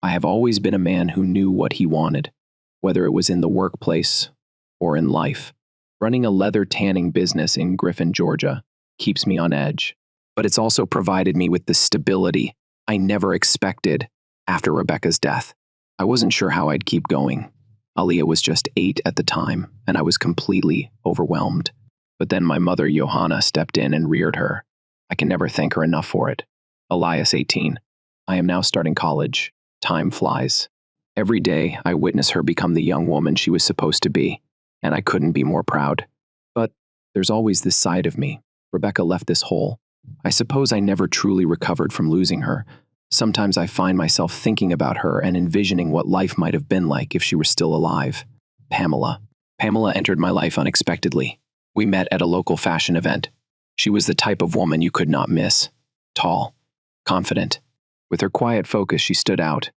I have always been a man who knew what he wanted, whether it was in the workplace or in life. Running a leather tanning business in Griffin, Georgia, keeps me on edge, but it's also provided me with the stability I never expected after Rebecca's death. I wasn't sure how I'd keep going. Aaliyah was just 8 at the time, and I was completely overwhelmed. But then my mother, Johanna, stepped in and reared her. I can never thank her enough for it. Elias, 18. I am now starting college. Time flies. Every day, I witness her become the young woman she was supposed to be, and I couldn't be more proud. But there's always this side of me. Rebecca left this hole. I suppose I never truly recovered from losing her. Sometimes I find myself thinking about her and envisioning what life might have been like if she were still alive. Pamela. Pamela entered my life unexpectedly. We met at a local fashion event. She was the type of woman you could not miss. Tall, confident. With her quiet focus, she stood out,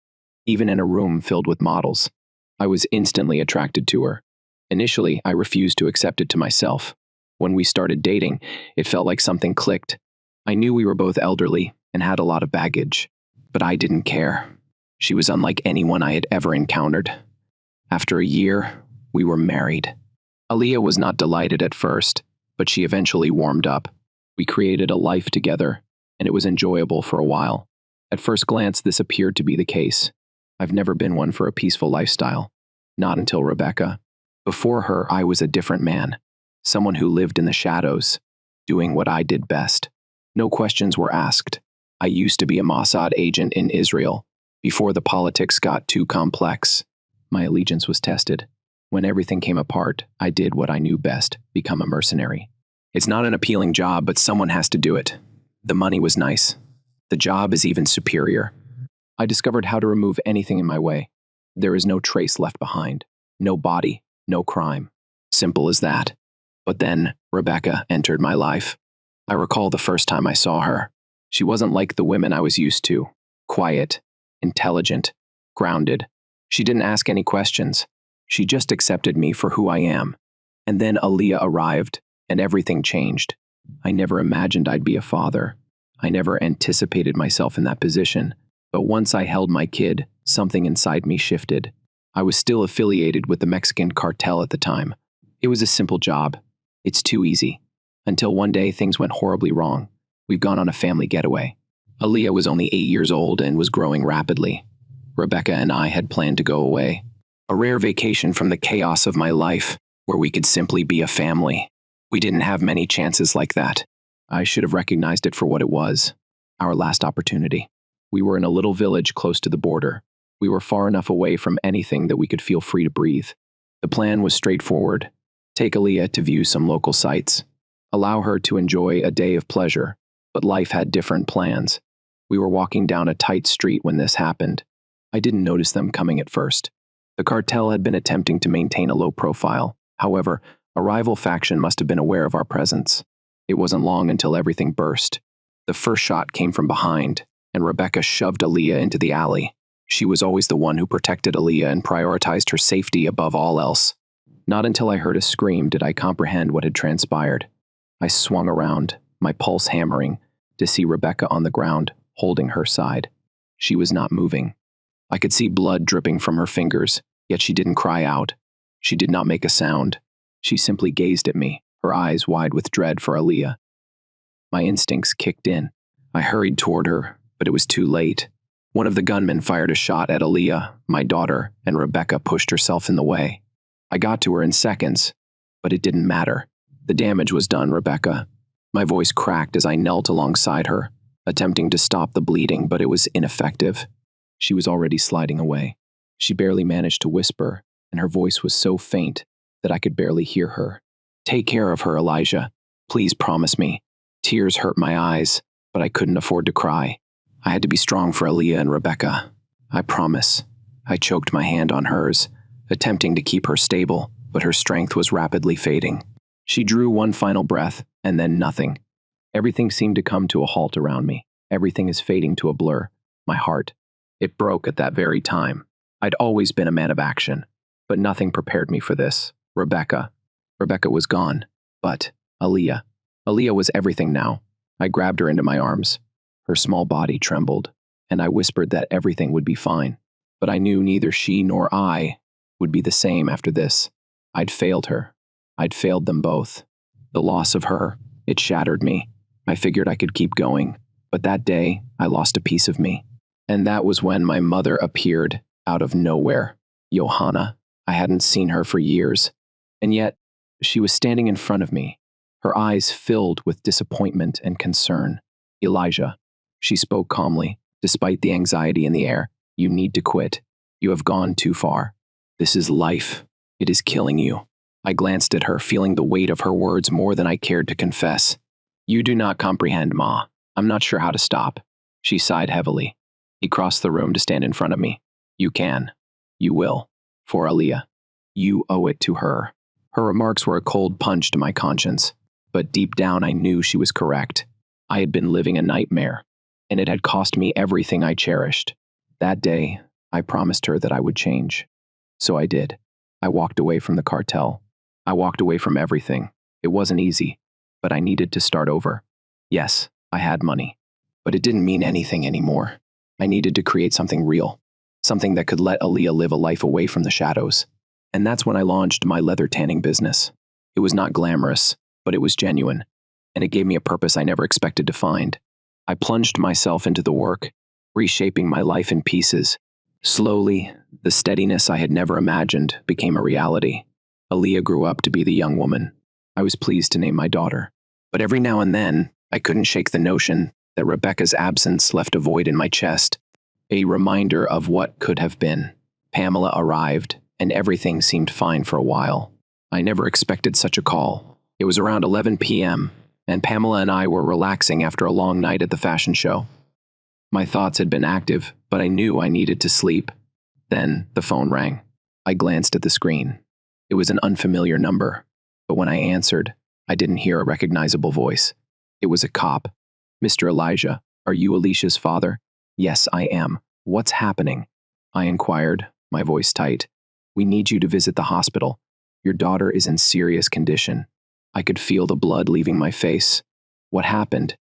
even in a room filled with models. I was instantly attracted to her. Initially, I refused to accept it to myself. When we started dating, it felt like something clicked. I knew we were both elderly and had a lot of baggage, but I didn't care. She was unlike anyone I had ever encountered. After a year, we were married. Aaliyah was not delighted at first, but she eventually warmed up. We created a life together, and it was enjoyable for a while. At first glance, this appeared to be the case. I've never been one for a peaceful lifestyle. Not until Rebecca. Before her, I was a different man. Someone who lived in the shadows, doing what I did best. No questions were asked. I used to be a Mossad agent in Israel. Before the politics got too complex, my allegiance was tested. When everything came apart, I did what I knew best, become a mercenary. It's not an appealing job, but someone has to do it. The money was nice. The job is even superior. I discovered how to remove anything in my way. There is no trace left behind. No body, no crime. Simple as that. But then Rebecca entered my life. I recall the first time I saw her. She wasn't like the women I was used to. Quiet, intelligent, grounded. She didn't ask any questions. She just accepted me for who I am. And then Aaliyah arrived, and everything changed. I never imagined I'd be a father. I never anticipated myself in that position. But once I held my kid, something inside me shifted. I was still affiliated with the Mexican cartel at the time. It was a simple job. It's too easy. Until one day things went horribly wrong. We've gone on a family getaway. Aaliyah was only 8 years old and was growing rapidly. Rebecca and I had planned to go away. A rare vacation from the chaos of my life, where we could simply be a family. We didn't have many chances like that. I should have recognized it for what it was. Our last opportunity. We were in a little village close to the border. We were far enough away from anything that we could feel free to breathe. The plan was straightforward. Take Aaliyah to view some local sites. Allow her to enjoy a day of pleasure, but life had different plans. We were walking down a tight street when this happened. I didn't notice them coming at first. The cartel had been attempting to maintain a low profile. However, a rival faction must have been aware of our presence. It wasn't long until everything burst. The first shot came from behind, and Rebecca shoved Aaliyah into the alley. She was always the one who protected Aaliyah and prioritized her safety above all else. Not until I heard a scream did I comprehend what had transpired. I swung around, my pulse hammering, to see Rebecca on the ground, holding her side. She was not moving. I could see blood dripping from her fingers, yet she didn't cry out. She did not make a sound. She simply gazed at me, her eyes wide with dread for Aaliyah. My instincts kicked in. I hurried toward her, but it was too late. One of the gunmen fired a shot at Aaliyah, my daughter, and Rebecca pushed herself in the way. I got to her in seconds, but it didn't matter. The damage was done, Rebecca. My voice cracked as I knelt alongside her, attempting to stop the bleeding, but it was ineffective. She was already sliding away. She barely managed to whisper, and her voice was so faint that I could barely hear her. Take care of her, Elijah. Please promise me. Tears hurt my eyes, but I couldn't afford to cry. I had to be strong for Aaliyah and Rebecca. I promise. I choked my hand on hers, attempting to keep her stable, but her strength was rapidly fading. She drew one final breath, and then nothing. Everything seemed to come to a halt around me. Everything is fading to a blur. My heart. It broke at that very time. I'd always been a man of action, but nothing prepared me for this. Rebecca. Rebecca was gone. But Aaliyah. Aaliyah was everything now. I grabbed her into my arms. Her small body trembled, and I whispered that everything would be fine. But I knew neither she nor I would be the same after this. I'd failed her. I'd failed them both. The loss of her, it shattered me. I figured I could keep going, but that day I lost a piece of me. And that was when my mother appeared out of nowhere. Johanna. I hadn't seen her for years. And yet, she was standing in front of me, her eyes filled with disappointment and concern. Elijah. She spoke calmly, despite the anxiety in the air. You need to quit. You have gone too far. This is life. It is killing you. I glanced at her, feeling the weight of her words more than I cared to confess. You do not comprehend, Ma. I'm not sure how to stop. She sighed heavily. He crossed the room to stand in front of me. You can. You will. For Aaliyah. You owe it to her. Her remarks were a cold punch to my conscience, but deep down I knew she was correct. I had been living a nightmare, and it had cost me everything I cherished. That day, I promised her that I would change. So I did. I walked away from the cartel. I walked away from everything. It wasn't easy, but I needed to start over. Yes, I had money, but it didn't mean anything anymore. I needed to create something real, something that could let Aaliyah live a life away from the shadows. And that's when I launched my leather tanning business. It was not glamorous, but it was genuine, and it gave me a purpose I never expected to find. I plunged myself into the work, reshaping my life in pieces. Slowly, the steadiness I had never imagined became a reality. Aaliyah grew up to be the young woman I was pleased to name my daughter. But every now and then, I couldn't shake the notion that Rebecca's absence left a void in my chest, a reminder of what could have been. Pamela arrived, and everything seemed fine for a while. I never expected such a call. It was around 11 p.m., and Pamela and I were relaxing after a long night at the fashion show. My thoughts had been active, but I knew I needed to sleep. Then the phone rang. I glanced at the screen. It was an unfamiliar number, but when I answered, I didn't hear a recognizable voice. It was a cop. Mr. Elijah, are you Alicia's father? Yes, I am. What's happening? I inquired, my voice tight. We need you to visit the hospital. Your daughter is in serious condition. I could feel the blood leaving my face. What happened?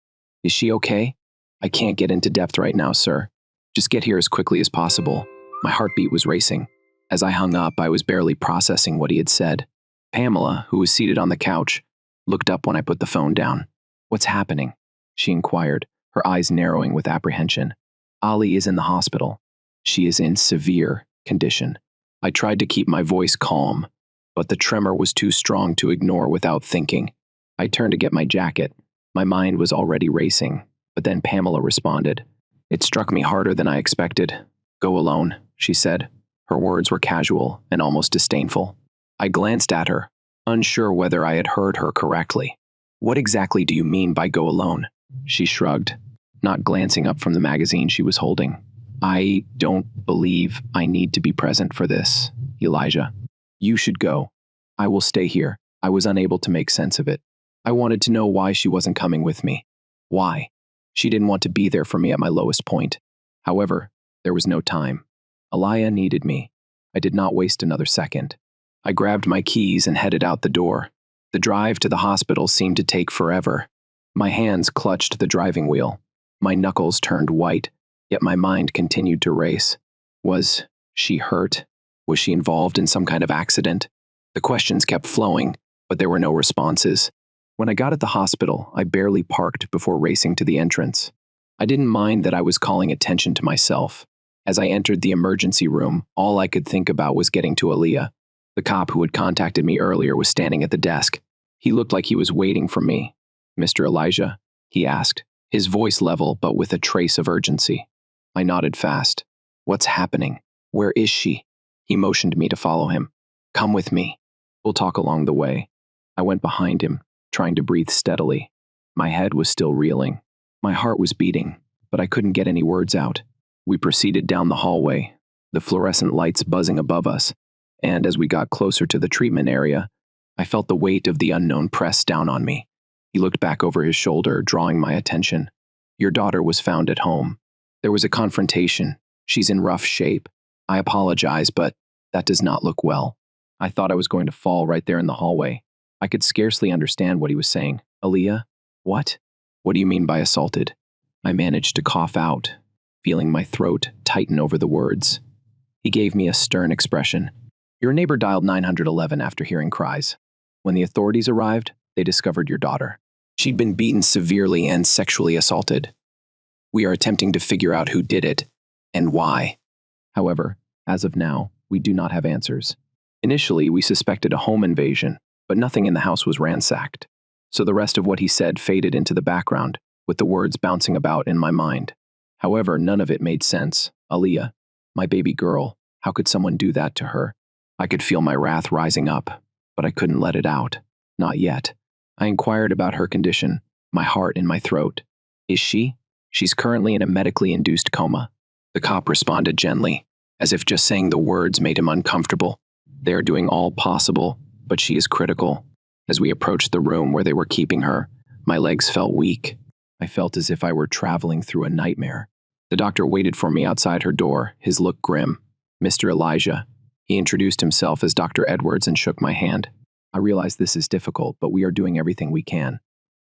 Is she okay? I can't get into depth right now, sir. Just get here as quickly as possible. My heartbeat was racing. As I hung up, I was barely processing what he had said. Pamela, who was seated on the couch, looked up when I put the phone down. What's happening? She inquired, her eyes narrowing with apprehension. Ali is in the hospital. She is in severe condition. I tried to keep my voice calm, but the tremor was too strong to ignore without thinking. I turned to get my jacket. My mind was already racing, but then Pamela responded. It struck me harder than I expected. Go alone, she said. Her words were casual and almost disdainful. I glanced at her, unsure whether I had heard her correctly. What exactly do you mean by go alone? She shrugged, not glancing up from the magazine she was holding. I don't believe I need to be present for this, Elijah. You should go. I will stay here. I was unable to make sense of it. I wanted to know why she wasn't coming with me. Why? She didn't want to be there for me at my lowest point. However, there was no time. Aaliyah needed me. I did not waste another second. I grabbed my keys and headed out the door. The drive to the hospital seemed to take forever. My hands clutched the driving wheel. My knuckles turned white, yet my mind continued to race. Was she hurt? Was she involved in some kind of accident? The questions kept flowing, but there were no responses. When I got at the hospital, I barely parked before racing to the entrance. I didn't mind that I was calling attention to myself. As I entered the emergency room, all I could think about was getting to Aaliyah. The cop who had contacted me earlier was standing at the desk. He looked like he was waiting for me. Mr. Elijah? He asked, his voice level but with a trace of urgency. I nodded fast. What's happening? Where is she? He motioned me to follow him. Come with me. We'll talk along the way. I went behind him, trying to breathe steadily. My head was still reeling. My heart was beating, but I couldn't get any words out. We proceeded down the hallway, the fluorescent lights buzzing above us, and as we got closer to the treatment area, I felt the weight of the unknown press down on me. He looked back over his shoulder, drawing my attention. Your daughter was found at home. There was a confrontation. She's in rough shape. I apologize, but that does not look well. I thought I was going to fall right there in the hallway. I could scarcely understand what he was saying. Aaliyah? What? What do you mean by assaulted? I managed to cough out, feeling my throat tighten over the words. He gave me a stern expression. Your neighbor dialed 911 after hearing cries. When the authorities arrived, they discovered your daughter. She'd been beaten severely and sexually assaulted. We are attempting to figure out who did it and why. However, as of now, we do not have answers. Initially, we suspected a home invasion, but nothing in the house was ransacked. So the rest of what he said faded into the background, with the words bouncing about in my mind. However, none of it made sense. Aaliyah, my baby girl, how could someone do that to her? I could feel my wrath rising up, but I couldn't let it out. Not yet. I inquired about her condition, my heart in my throat. Is she? She's currently in a medically induced coma. The cop responded gently, as if just saying the words made him uncomfortable. They are doing all possible, but she is critical. As we approached the room where they were keeping her, my legs felt weak. I felt as if I were traveling through a nightmare. The doctor waited for me outside her door, his look grim. Mr. Elijah. He introduced himself as Dr. Edwards and shook my hand. I realize this is difficult, but we are doing everything we can.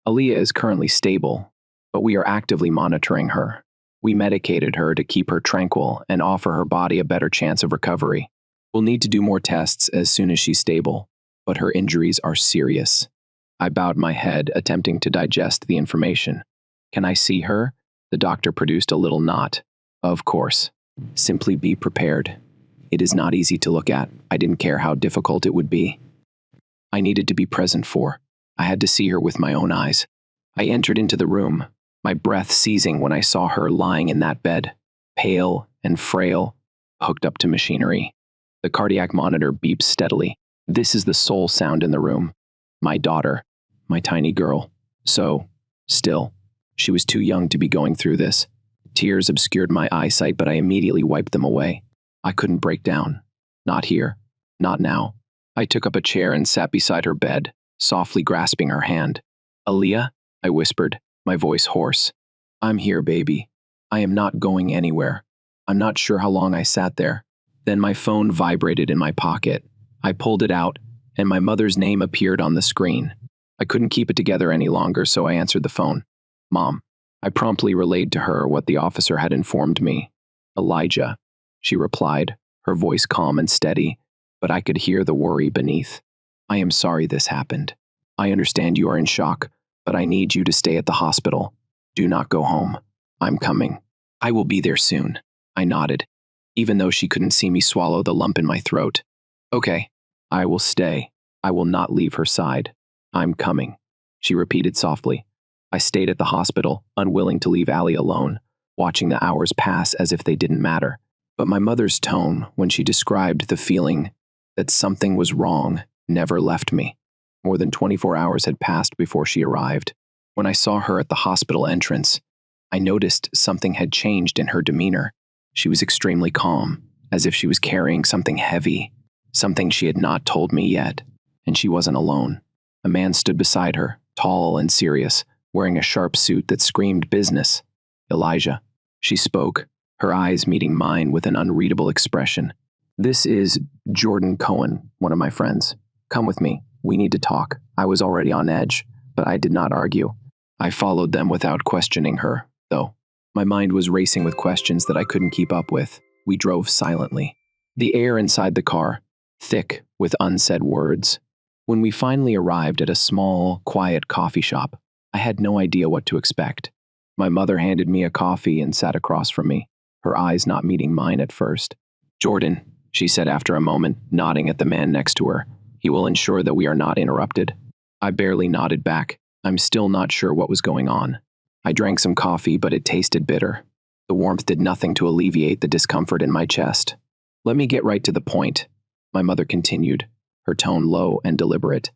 Aaliyah is currently stable, but we are actively monitoring her. We medicated her to keep her tranquil and offer her body a better chance of recovery. We'll need to do more tests as soon as she's stable, but her injuries are serious. I bowed my head, attempting to digest the information. Can I see her? The doctor produced a little knot. Of course. Simply be prepared. It is not easy to look at. I didn't care how difficult it would be. I needed to be present for. I had to see her with my own eyes. I entered into the room, my breath seizing when I saw her lying in that bed, pale and frail, hooked up to machinery. The cardiac monitor beeps steadily. This is the sole sound in the room. My daughter, my tiny girl. So, still, she was too young to be going through this. Tears obscured my eyesight, but I immediately wiped them away. I couldn't break down. Not here. Not now. I took up a chair and sat beside her bed, softly grasping her hand. Aaliyah, I whispered, my voice hoarse. I'm here, baby. I am not going anywhere. I'm not sure how long I sat there. Then my phone vibrated in my pocket. I pulled it out, and my mother's name appeared on the screen. I couldn't keep it together any longer, so I answered the phone. Mom. I promptly relayed to her what the officer had informed me. Elijah, she replied, her voice calm and steady, but I could hear the worry beneath. I am sorry this happened. I understand you are in shock, but I need you to stay at the hospital. Do not go home. I'm coming. I will be there soon. I nodded, even though she couldn't see me swallow the lump in my throat. Okay, I will stay. I will not leave her side. I'm coming, she repeated softly. I stayed at the hospital, unwilling to leave Allie alone, watching the hours pass as if they didn't matter. But my mother's tone, when she described the feeling that something was wrong, never left me. More than 24 hours had passed before she arrived. When I saw her at the hospital entrance, I noticed something had changed in her demeanor. She was extremely calm, as if she was carrying something heavy, something she had not told me yet. And she wasn't alone. A man stood beside her, tall and serious, wearing a sharp suit that screamed business. Elijah. She spoke, her eyes meeting mine with an unreadable expression. This is Jordan Cohen, one of my friends. Come with me. We need to talk. I was already on edge, but I did not argue. I followed them without questioning her, though. My mind was racing with questions that I couldn't keep up with. We drove silently. The air inside the car, thick with unsaid words. When we finally arrived at a small, quiet coffee shop, I had no idea what to expect. My mother handed me a coffee and sat across from me, her eyes not meeting mine at first. Jordan, she said after a moment, nodding at the man next to her. He will ensure that we are not interrupted. I barely nodded back. I'm still not sure what was going on. I drank some coffee, but it tasted bitter. The warmth did nothing to alleviate the discomfort in my chest. Let me get right to the point, my mother continued, her tone low and deliberate.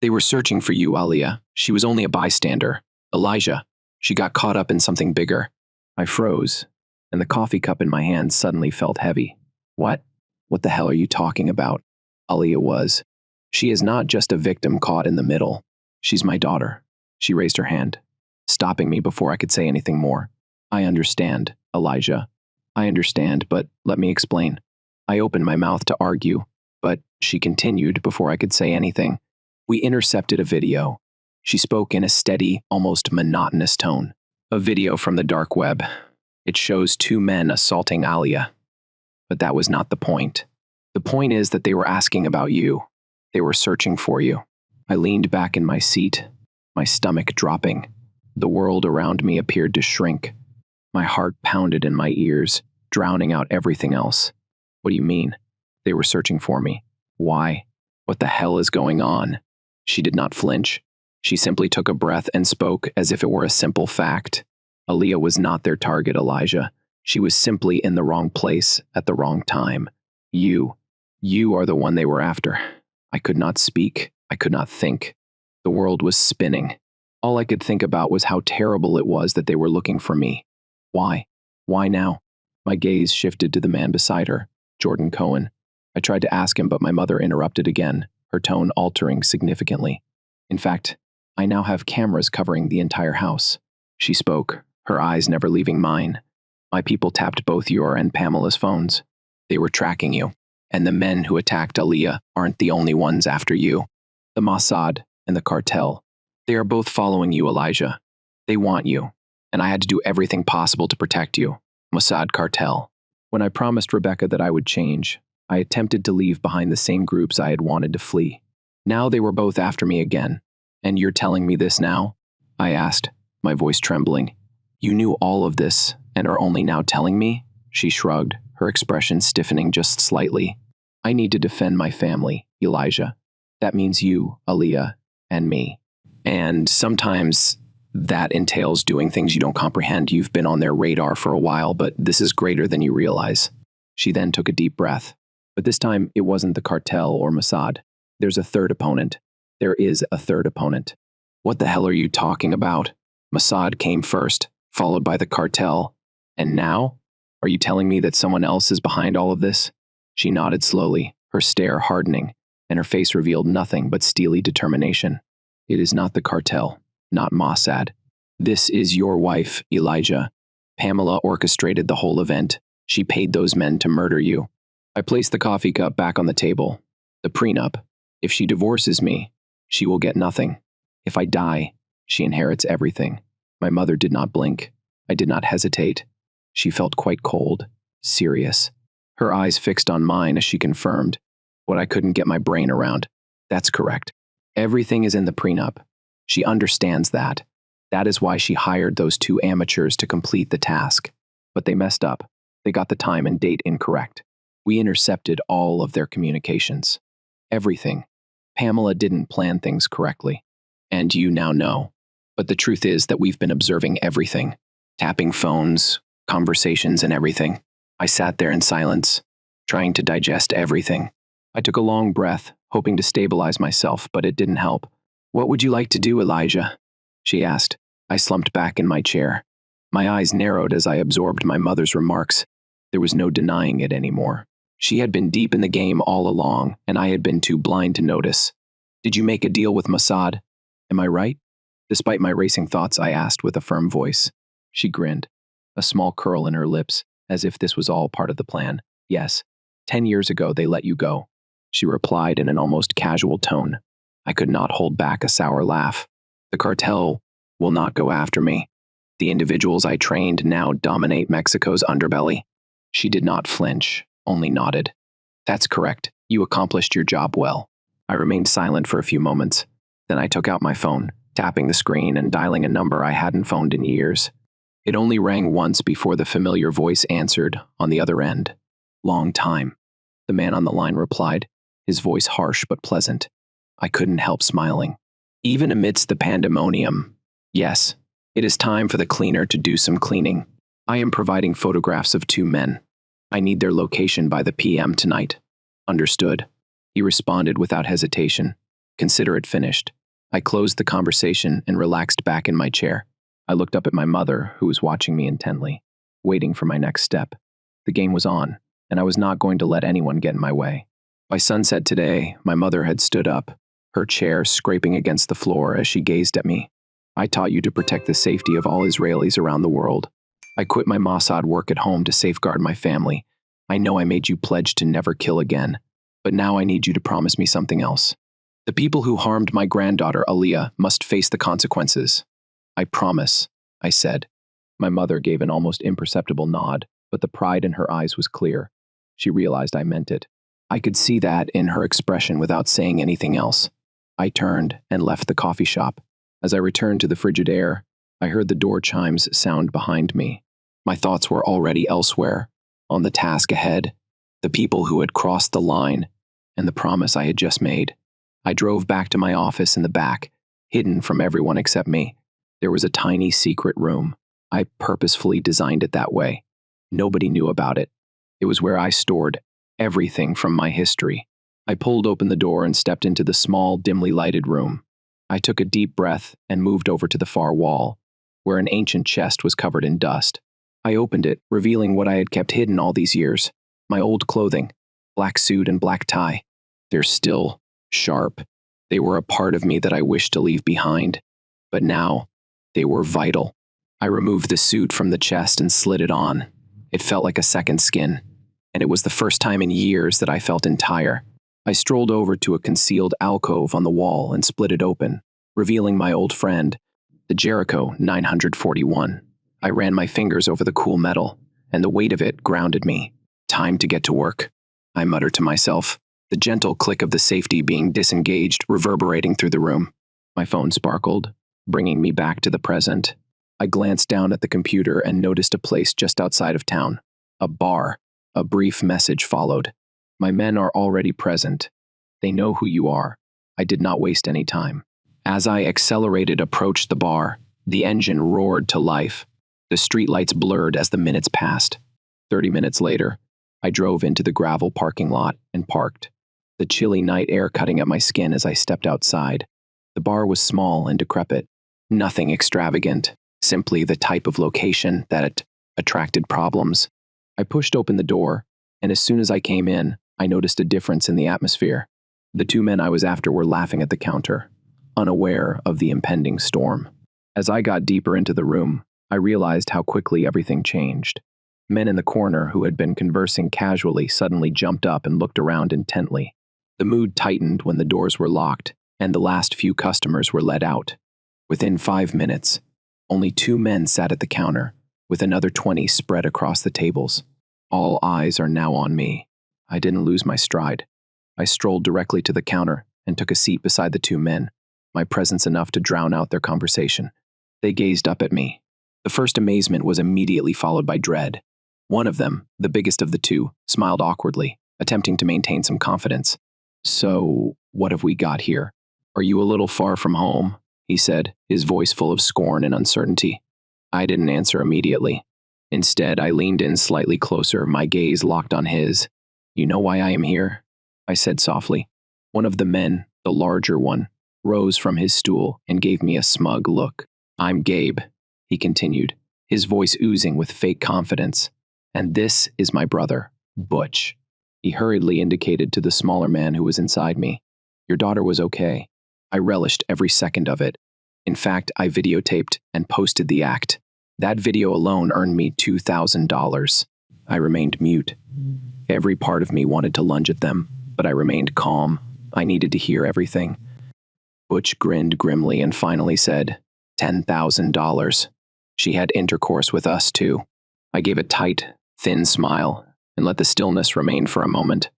They were searching for you, Aaliyah. She was only a bystander. Elijah. She got caught up in something bigger. I froze, and the coffee cup in my hand suddenly felt heavy. What? What the hell are you talking about? Aaliyah was. She is not just a victim caught in the middle. She's my daughter. She raised her hand, stopping me before I could say anything more. I understand, Elijah. I understand, but let me explain. I opened my mouth to argue, but she continued before I could say anything. We intercepted a video. She spoke in a steady, almost monotonous tone. A video from the dark web. It shows two men assaulting Aaliyah. But that was not the point. The point is that they were asking about you. They were searching for you. I leaned back in my seat, my stomach dropping. The world around me appeared to shrink. My heart pounded in my ears, drowning out everything else. What do you mean? They were searching for me. Why? What the hell is going on? She did not flinch. She simply took a breath and spoke as if it were a simple fact. Aaliyah was not their target, Elijah. She was simply in the wrong place at the wrong time. You are the one they were after. I could not speak. I could not think. The world was spinning. All I could think about was how terrible it was that they were looking for me. Why? Why now? My gaze shifted to the man beside her, Jordan Cohen. I tried to ask him, but my mother interrupted again, her tone altering significantly. In fact, I now have cameras covering the entire house. She spoke, her eyes never leaving mine. My people tapped both your and Pamela's phones. They were tracking you, and the men who attacked Aaliyah aren't the only ones after you. The Mossad and the cartel. They are both following you, Elijah. They want you, and I had to do everything possible to protect you. Mossad cartel. When I promised Rebecca that I would change, I attempted to leave behind the same groups I had wanted to flee. Now they were both after me again. And you're telling me this now? I asked, my voice trembling. You knew all of this and are only now telling me? She shrugged, her expression stiffening just slightly. I need to defend my family, Elijah. That means you, Aaliyah, and me. And sometimes that entails doing things you don't comprehend. You've been on their radar for a while, but this is greater than you realize. She then took a deep breath. But this time, it wasn't the cartel or Mossad. There's a third opponent. There is a third opponent. What the hell are you talking about? Mossad came first, followed by the cartel. And now? Are you telling me that someone else is behind all of this? She nodded slowly, her stare hardening, and her face revealed nothing but steely determination. It is not the cartel, not Mossad. This is your wife, Elijah. Pamela orchestrated the whole event. She paid those men to murder you. I placed the coffee cup back on the table. The prenup. If she divorces me, she will get nothing. If I die, she inherits everything. My mother did not blink. I did not hesitate. She felt quite cold, serious. Her eyes fixed on mine as she confirmed what I couldn't get my brain around. That's correct. Everything is in the prenup. She understands that. That is why she hired those two amateurs to complete the task. But they messed up. They got the time and date incorrect. We intercepted all of their communications. Everything. Pamela didn't plan things correctly. And you now know. But the truth is that we've been observing everything. Tapping phones, conversations, and everything. I sat there in silence, trying to digest everything. I took a long breath, hoping to stabilize myself, but it didn't help. What would you like to do, Elijah? She asked. I slumped back in my chair. My eyes narrowed as I absorbed my mother's remarks. There was no denying it anymore. She had been deep in the game all along, and I had been too blind to notice. Did you make a deal with Mossad? Am I right? Despite my racing thoughts, I asked with a firm voice. She grinned, a small curl in her lips, as if this was all part of the plan. Yes, 10 years ago they let you go. She replied in an almost casual tone. I could not hold back a sour laugh. The cartel will not go after me. The individuals I trained now dominate Mexico's underbelly. She did not flinch, only nodded. That's correct. You accomplished your job well. I remained silent for a few moments. Then I took out my phone, tapping the screen and dialing a number I hadn't phoned in years. It only rang once before the familiar voice answered on the other end. Long time. The man on the line replied, his voice harsh but pleasant. I couldn't help smiling. Even amidst the pandemonium, yes, it is time for the cleaner to do some cleaning. I am providing photographs of two men. I need their location by the PM tonight. Understood. He responded without hesitation. Consider it finished. I closed the conversation and relaxed back in my chair. I looked up at my mother, who was watching me intently, waiting for my next step. The game was on, and I was not going to let anyone get in my way. By sunset today, my mother had stood up, her chair scraping against the floor as she gazed at me. I taught you to protect the safety of all Israelis around the world. I quit my Mossad work at home to safeguard my family. I know I made you pledge to never kill again, but now I need you to promise me something else. The people who harmed my granddaughter, Aaliyah, must face the consequences. I promise, I said. My mother gave an almost imperceptible nod, but the pride in her eyes was clear. She realized I meant it. I could see that in her expression without saying anything else. I turned and left the coffee shop. As I returned to the Frigidaire, I heard the door chimes sound behind me. My thoughts were already elsewhere, on the task ahead, the people who had crossed the line, and the promise I had just made. I drove back to my office in the back, hidden from everyone except me. There was a tiny secret room. I purposefully designed it that way. Nobody knew about it. It was where I stored everything from my history. I pulled open the door and stepped into the small, dimly lighted room. I took a deep breath and moved over to the far wall, where an ancient chest was covered in dust. I opened it, revealing what I had kept hidden all these years. My old clothing, black suit and black tie. They're still sharp. They were a part of me that I wished to leave behind. But now, they were vital. I removed the suit from the chest and slid it on. It felt like a second skin, and it was the first time in years that I felt entire. I strolled over to a concealed alcove on the wall and split it open, revealing my old friend, the Jericho 941. I ran my fingers over the cool metal, and the weight of it grounded me. Time to get to work, I muttered to myself, the gentle click of the safety being disengaged reverberating through the room. My phone sparkled, bringing me back to the present. I glanced down at the computer and noticed a place just outside of town. A bar. A brief message followed. My men are already present. They know who you are. I did not waste any time. As I accelerated approached the bar, the engine roared to life. The streetlights blurred as the minutes passed. 30 minutes later, I drove into the gravel parking lot and parked, the chilly night air cutting at my skin as I stepped outside. The bar was small and decrepit. Nothing extravagant, simply the type of location that attracted problems. I pushed open the door, and as soon as I came in, I noticed a difference in the atmosphere. The two men I was after were laughing at the counter, unaware of the impending storm. As I got deeper into the room, I realized how quickly everything changed. Men in the corner who had been conversing casually suddenly jumped up and looked around intently. The mood tightened when the doors were locked, and the last few customers were let out. Within 5 minutes, only 2 men sat at the counter, with another 20 spread across the tables. All eyes are now on me. I didn't lose my stride. I strolled directly to the counter and took a seat beside the 2 men, my presence enough to drown out their conversation. They gazed up at me. The first amazement was immediately followed by dread. One of them, the biggest of the 2, smiled awkwardly, attempting to maintain some confidence. "So, what have we got here? Are you a little far from home?" he said, his voice full of scorn and uncertainty. I didn't answer immediately. Instead, I leaned in slightly closer, my gaze locked on his. "You know why I am here?" I said softly. One of the men, the larger one, rose from his stool and gave me a smug look. "I'm Gabe," he continued, his voice oozing with fake confidence. "And this is my brother, Butch." He hurriedly indicated to the smaller man who was inside me. "Your daughter was okay." I relished every second of it. In fact, I videotaped and posted the act. That video alone earned me $2,000. I remained mute. Every part of me wanted to lunge at them, but I remained calm. I needed to hear everything. Butch grinned grimly and finally said, $10,000. She had intercourse with us, too. I gave a tight, thin smile and let the stillness remain for a moment.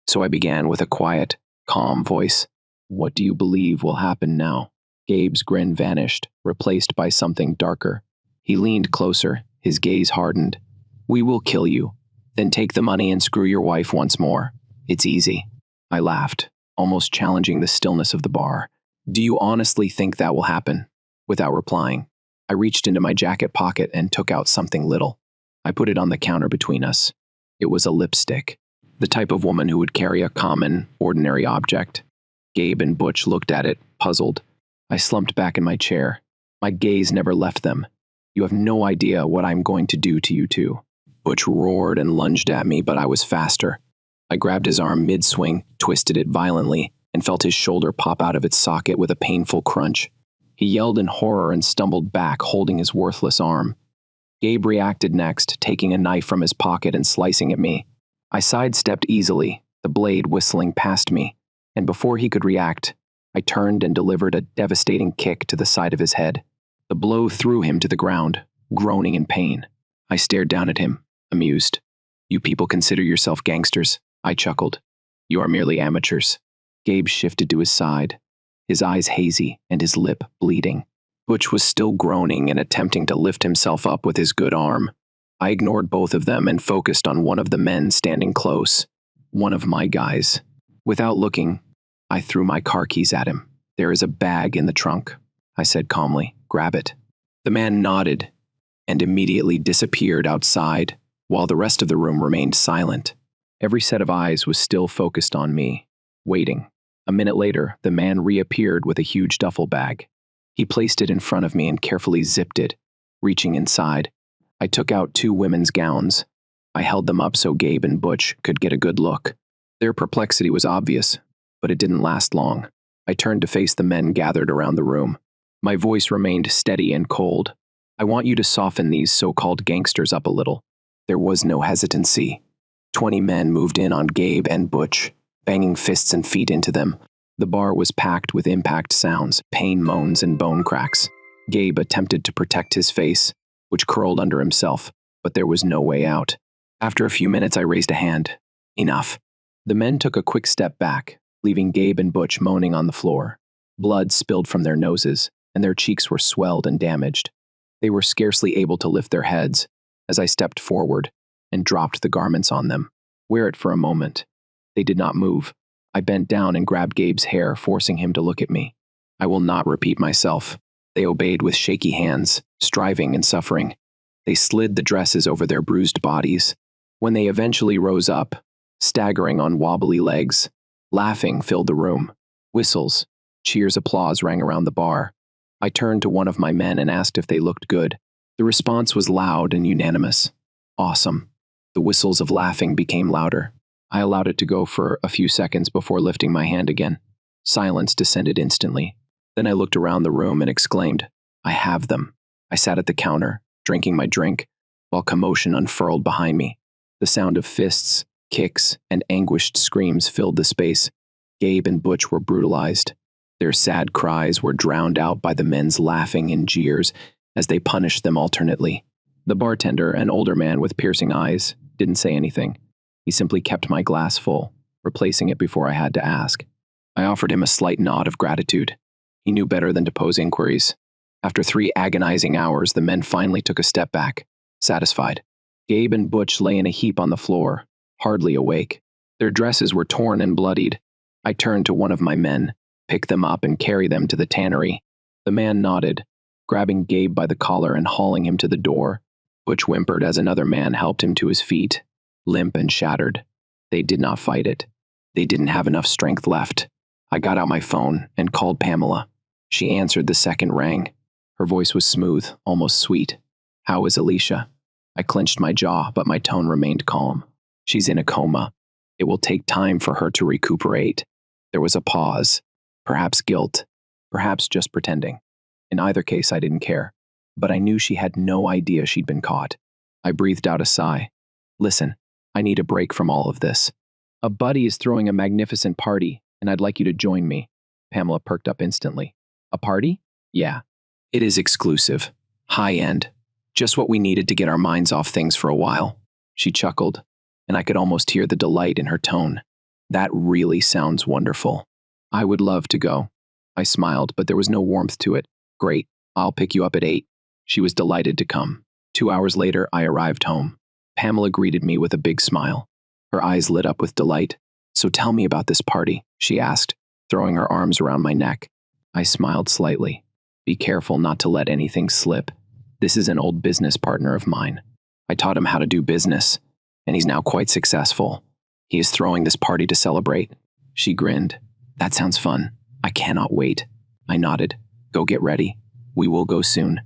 So I began with a quiet, calm voice. "What do you believe will happen now?" Gabe's grin vanished, replaced by something darker. He leaned closer, his gaze hardened. "We will kill you, then take the money and screw your wife once more. It's easy." I laughed, almost challenging the stillness of the bar. "Do you honestly think that will happen?" Without replying, I reached into my jacket pocket and took out something little. I put it on the counter between us. It was a lipstick, the type of woman who would carry a common, ordinary object. Gabe and Butch looked at it, puzzled. I slumped back in my chair. My gaze never left them. "You have no idea what I'm going to do to you two." Butch roared and lunged at me, but I was faster. I grabbed his arm mid-swing, twisted it violently, and felt his shoulder pop out of its socket with a painful crunch. He yelled in horror and stumbled back, holding his worthless arm. Gabe reacted next, taking a knife from his pocket and slicing at me. I sidestepped easily, the blade whistling past me, and before he could react, I turned and delivered a devastating kick to the side of his head. The blow threw him to the ground, groaning in pain. I stared down at him, amused. You people consider yourself gangsters, I chuckled. You are merely amateurs. Gabe shifted to his side, his eyes hazy and his lip bleeding. Butch was still groaning and attempting to lift himself up with his good arm. I ignored both of them and focused on one of the men standing close, one of my guys. Without looking, I threw my car keys at him. There is a bag in the trunk, I said calmly. Grab it. The man nodded and immediately disappeared outside, while the rest of the room remained silent. Every set of eyes was still focused on me, waiting. A minute later, the man reappeared with a huge duffel bag. He placed it in front of me and carefully zipped it. Reaching inside, I took out 2 women's gowns. I held them up so Gabe and Butch could get a good look. Their perplexity was obvious, but it didn't last long. I turned to face the men gathered around the room. My voice remained steady and cold. I want you to soften these so-called gangsters up a little. There was no hesitancy. 20 men moved in on Gabe and Butch, banging fists and feet into them. The bar was packed with impact sounds, pain moans, and bone cracks. Gabe attempted to protect his face, which curled under himself, but there was no way out. After a few minutes, I raised a hand. Enough. The men took a quick step back, leaving Gabe and Butch moaning on the floor. Blood spilled from their noses, and their cheeks were swelled and damaged. They were scarcely able to lift their heads as I stepped forward and dropped the garments on them. Wear it for a moment. They did not move. I bent down and grabbed Gabe's hair, forcing him to look at me. I will not repeat myself. They obeyed with shaky hands, striving and suffering. They slid the dresses over their bruised bodies. When they eventually rose up, staggering on wobbly legs, laughing filled the room. Whistles, cheers, applause rang around the bar. I turned to one of my men and asked if they looked good. The response was loud and unanimous. Awesome. The whistles of laughing became louder. I allowed it to go for a few seconds before lifting my hand again. Silence descended instantly. Then I looked around the room and exclaimed, I have them. I sat at the counter, drinking my drink, while commotion unfurled behind me. The sound of fists, kicks, and anguished screams filled the space. Gabe and Butch were brutalized. Their sad cries were drowned out by the men's laughing and jeers as they punished them alternately. The bartender, an older man with piercing eyes, didn't say anything. He simply kept my glass full, replacing it before I had to ask. I offered him a slight nod of gratitude. He knew better than to pose inquiries. After 3 agonizing hours, the men finally took a step back, satisfied. Gabe and Butch lay in a heap on the floor, hardly awake. Their dresses were torn and bloodied. I turned to one of my men, picked them up and carried them to the tannery. The man nodded, grabbing Gabe by the collar and hauling him to the door. Butch whimpered as another man helped him to his feet, limp and shattered. They did not fight it. They didn't have enough strength left. I got out my phone and called Pamela. She answered the second rang. Her voice was smooth, almost sweet. How is Alicia? I clenched my jaw, but my tone remained calm. She's in a coma. It will take time for her to recuperate. There was a pause. Perhaps guilt. Perhaps just pretending. In either case, I didn't care. But I knew she had no idea she'd been caught. I breathed out a sigh. Listen, I need a break from all of this. A buddy is throwing a magnificent party, and I'd like you to join me. Pamela perked up instantly. A party? Yeah. It is exclusive. High-end. Just what we needed to get our minds off things for a while. She chuckled, and I could almost hear the delight in her tone. That really sounds wonderful. I would love to go. I smiled, but there was no warmth to it. Great. I'll pick you up at 8. She was delighted to come. 2 hours later, I arrived home. Pamela greeted me with a big smile. Her eyes lit up with delight. So tell me about this party, she asked, throwing her arms around my neck. I smiled slightly. Be careful not to let anything slip. This is an old business partner of mine. I taught him how to do business, and he's now quite successful. He is throwing this party to celebrate. She grinned. That sounds fun. I cannot wait. I nodded. Go get ready. We will go soon.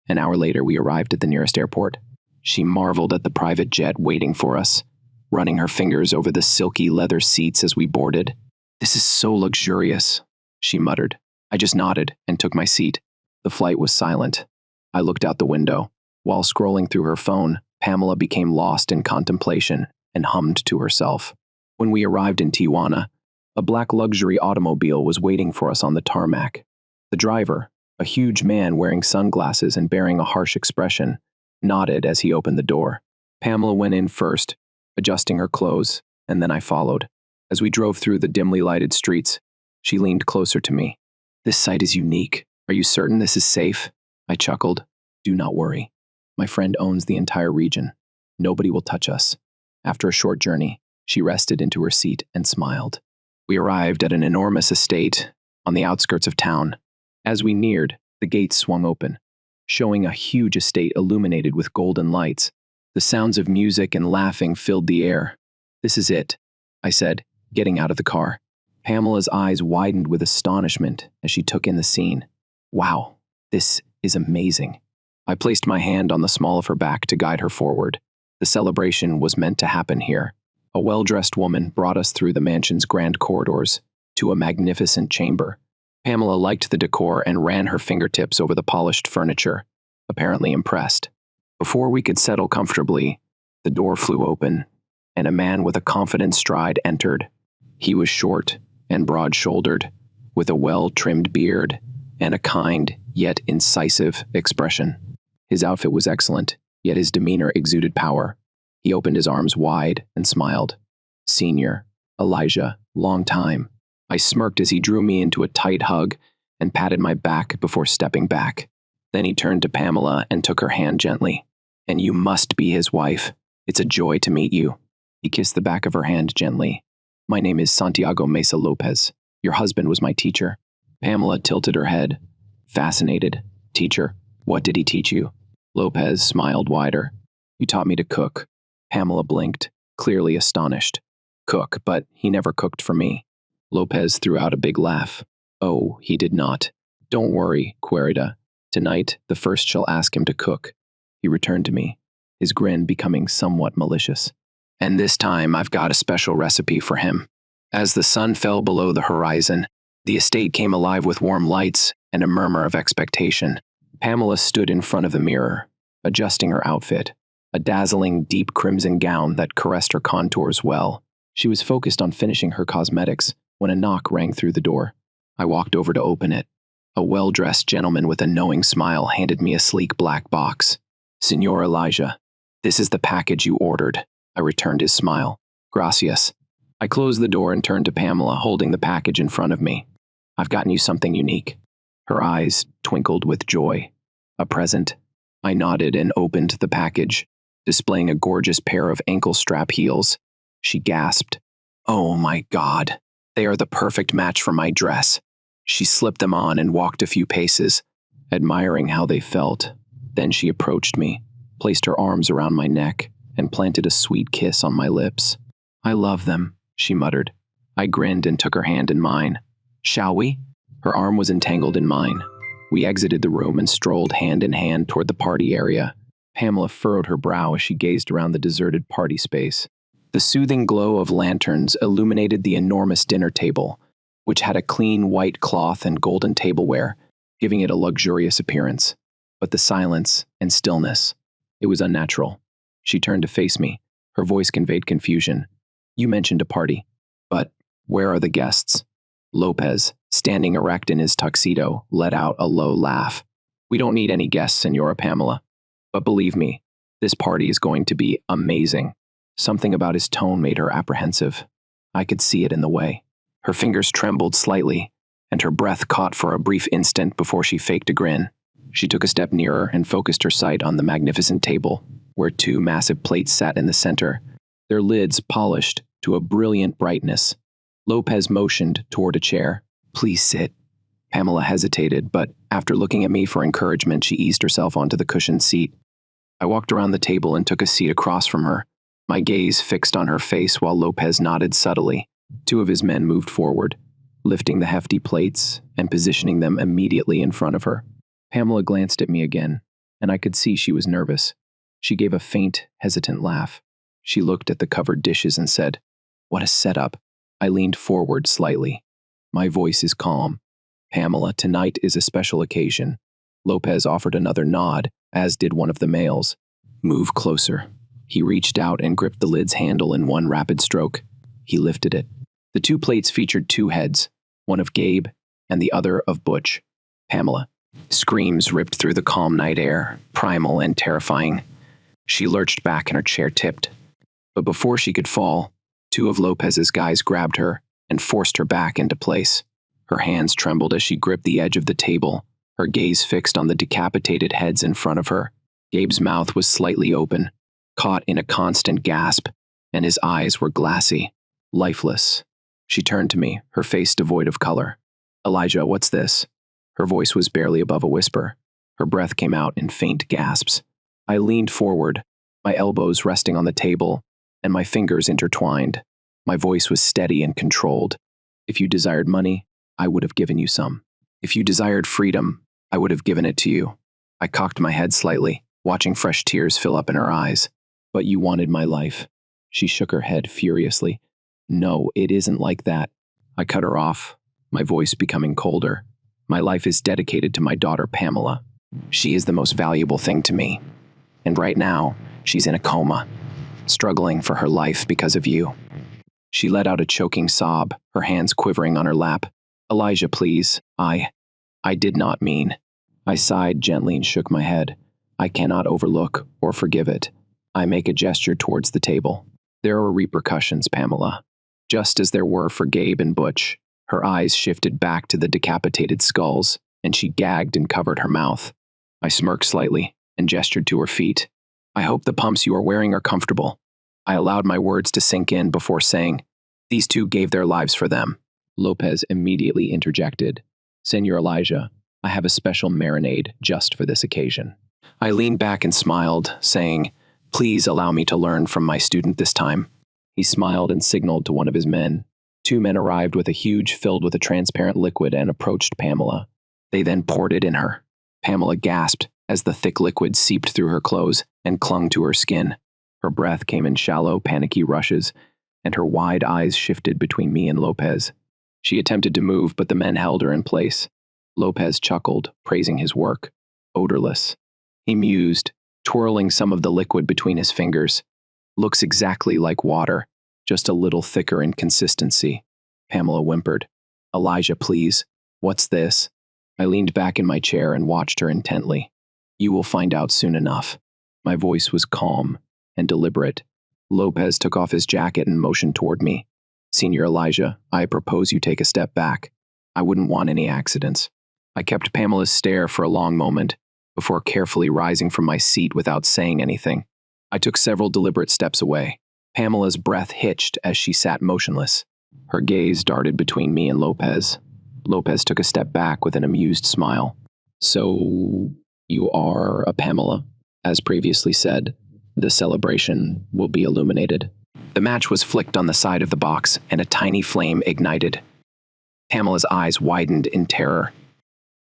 An hour later, we arrived at the nearest airport. She marveled at the private jet waiting for us, running her fingers over the silky leather seats as we boarded. This is so luxurious, she muttered. I just nodded and took my seat. The flight was silent. I looked out the window. While scrolling through her phone, Pamela became lost in contemplation and hummed to herself. When we arrived in Tijuana, a black luxury automobile was waiting for us on the tarmac. The driver, a huge man wearing sunglasses and bearing a harsh expression, nodded as he opened the door. Pamela went in first, adjusting her clothes, and then I followed. As we drove through the dimly lighted streets, she leaned closer to me. "This site is unique. Are you certain this is safe?" I chuckled. "Do not worry. My friend owns the entire region. Nobody will touch us." After a short journey, she rested into her seat and smiled. We arrived at an enormous estate on the outskirts of town. As we neared, the gates swung open, showing a huge estate illuminated with golden lights. The sounds of music and laughing filled the air. "This is it," I said, getting out of the car. Pamela's eyes widened with astonishment as she took in the scene. "Wow, this is amazing." I placed my hand on the small of her back to guide her forward. The celebration was meant to happen here. A well-dressed woman brought us through the mansion's grand corridors to a magnificent chamber. Pamela liked the decor and ran her fingertips over the polished furniture, apparently impressed. Before we could settle comfortably, the door flew open, and a man with a confident stride entered. He was short and broad-shouldered, with a well-trimmed beard and a kind, yet incisive expression. His outfit was excellent, yet his demeanor exuded power. He opened his arms wide and smiled. "Senior, Elijah, long time." I smirked as he drew me into a tight hug and patted my back before stepping back. Then he turned to Pamela and took her hand gently. "And you must be his wife. It's a joy to meet you." He kissed the back of her hand gently. "My name is Santiago Mesa Lopez. Your husband was my teacher." Pamela tilted her head, fascinated. "Teacher? What did he teach you?" Lopez smiled wider. "You taught me to cook." Pamela blinked, clearly astonished. "Cook, but he never cooked for me." Lopez threw out a big laugh. "Oh, he did not. Don't worry, Querida. Tonight, the first shall ask him to cook." He returned to me, his grin becoming somewhat malicious. "And this time I've got a special recipe for him." As the sun fell below the horizon, the estate came alive with warm lights and a murmur of expectation. Pamela stood in front of the mirror, adjusting her outfit, a dazzling deep crimson gown that caressed her contours well. She was focused on finishing her cosmetics when a knock rang through the door. I walked over to open it. A well-dressed gentleman with a knowing smile handed me a sleek black box. "Senor Elijah, this is the package you ordered." I returned his smile. "Gracias." I closed the door and turned to Pamela, holding the package in front of me. "I've gotten you something unique." Her eyes twinkled with joy. "A present?" I nodded and opened the package, displaying a gorgeous pair of ankle-strap heels. She gasped. "Oh my God, they are the perfect match for my dress." She slipped them on and walked a few paces, admiring how they felt. Then she approached me, placed her arms around my neck, and planted a sweet kiss on my lips. "I love them," she muttered. I grinned and took her hand in mine. "Shall we?" Her arm was entangled in mine. We exited the room and strolled hand in hand toward the party area. Pamela furrowed her brow as she gazed around the deserted party space. The soothing glow of lanterns illuminated the enormous dinner table, which had a clean white cloth and golden tableware, giving it a luxurious appearance. But the silence and stillness, it was unnatural. She turned to face me. Her voice conveyed confusion. "You mentioned a party, but where are the guests?" Lopez, standing erect in his tuxedo, let out a low laugh. "We don't need any guests, Senora Pamela. But believe me, this party is going to be amazing." Something about his tone made her apprehensive. I could see it in the way. Her fingers trembled slightly, and her breath caught for a brief instant before she faked a grin. She took a step nearer and focused her sight on the magnificent table, where two massive plates sat in the center, their lids polished to a brilliant brightness. Lopez motioned toward a chair. "Please sit." Pamela hesitated, but after looking at me for encouragement, she eased herself onto the cushioned seat. I walked around the table and took a seat across from her, my gaze fixed on her face while Lopez nodded subtly. Two of his men moved forward, lifting the hefty plates and positioning them immediately in front of her. Pamela glanced at me again, and I could see she was nervous. She gave a faint, hesitant laugh. She looked at the covered dishes and said, "What a setup." I leaned forward slightly. My voice is calm. "Pamela, tonight is a special occasion." Lopez offered another nod, as did one of the males. "Move closer." He reached out and gripped the lid's handle in one rapid stroke. He lifted it. The two plates featured two heads, one of Gabe and the other of Butch. Pamela. Screams ripped through the calm night air, primal and terrifying. She lurched back and her chair tipped. But before she could fall, two of Lopez's guys grabbed her and forced her back into place. Her hands trembled as she gripped the edge of the table, her gaze fixed on the decapitated heads in front of her. Gabe's mouth was slightly open, caught in a constant gasp, and his eyes were glassy, lifeless. She turned to me, her face devoid of color. "Elijah, what's this?" Her voice was barely above a whisper. Her breath came out in faint gasps. I leaned forward, my elbows resting on the table, and my fingers intertwined. My voice was steady and controlled. "If you desired money, I would have given you some. If you desired freedom, I would have given it to you." I cocked my head slightly, watching fresh tears fill up in her eyes. "But you wanted my life." She shook her head furiously. "No, it isn't like that." I cut her off, my voice becoming colder. "My life is dedicated to my daughter, Pamela. She is the most valuable thing to me. And right now, she's in a coma, struggling for her life because of you." She let out a choking sob, her hands quivering on her lap. "Elijah, please. I did not mean." I sighed gently and shook my head. "I cannot overlook or forgive it." I make a gesture towards the table. "There are repercussions, Pamela. Just as there were for Gabe and Butch." Her eyes shifted back to the decapitated skulls, and she gagged and covered her mouth. I smirked slightly and gestured to her feet. "I hope the pumps you are wearing are comfortable." I allowed my words to sink in before saying, "These two gave their lives for them." Lopez immediately interjected, "Senor Elijah, I have a special marinade just for this occasion." I leaned back and smiled, saying, "Please allow me to learn from my student this time." He smiled and signaled to one of his men. Two men arrived with a huge filled with a transparent liquid and approached Pamela. They then poured it in her. Pamela gasped as the thick liquid seeped through her clothes and clung to her skin. Her breath came in shallow, panicky rushes, and her wide eyes shifted between me and Lopez. She attempted to move, but the men held her in place. Lopez chuckled, praising his work. "Odorless." He mused, twirling some of the liquid between his fingers. "Looks exactly like water, just a little thicker in consistency." Pamela whimpered. "Elijah, please. What's this?" I leaned back in my chair and watched her intently. "You will find out soon enough." My voice was calm and deliberate. Lopez took off his jacket and motioned toward me. "Senor Elijah, I propose you take a step back. I wouldn't want any accidents." I kept Pamela's stare for a long moment, before carefully rising from my seat without saying anything. I took several deliberate steps away. Pamela's breath hitched as she sat motionless. Her gaze darted between me and Lopez. Lopez took a step back with an amused smile. "So, you are a Pamela? As previously said, the celebration will be illuminated." The match was flicked on the side of the box, and a tiny flame ignited. Pamela's eyes widened in terror.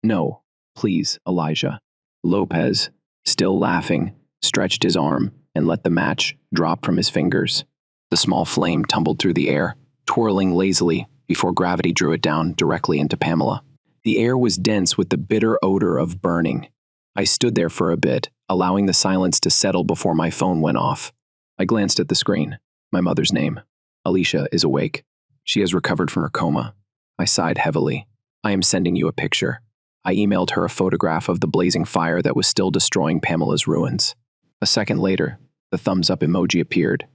"No, please, Elijah." Lopez, still laughing, stretched his arm and let the match drop from his fingers. The small flame tumbled through the air, twirling lazily before gravity drew it down directly into Pamela. The air was dense with the bitter odor of burning. I stood there for a bit, allowing the silence to settle before my phone went off. I glanced at the screen. My mother's name. "Alicia is awake. She has recovered from her coma." I sighed heavily. "I am sending you a picture." I emailed her a photograph of the blazing fire that was still destroying Pamela's ruins. A second later, the thumbs up emoji appeared.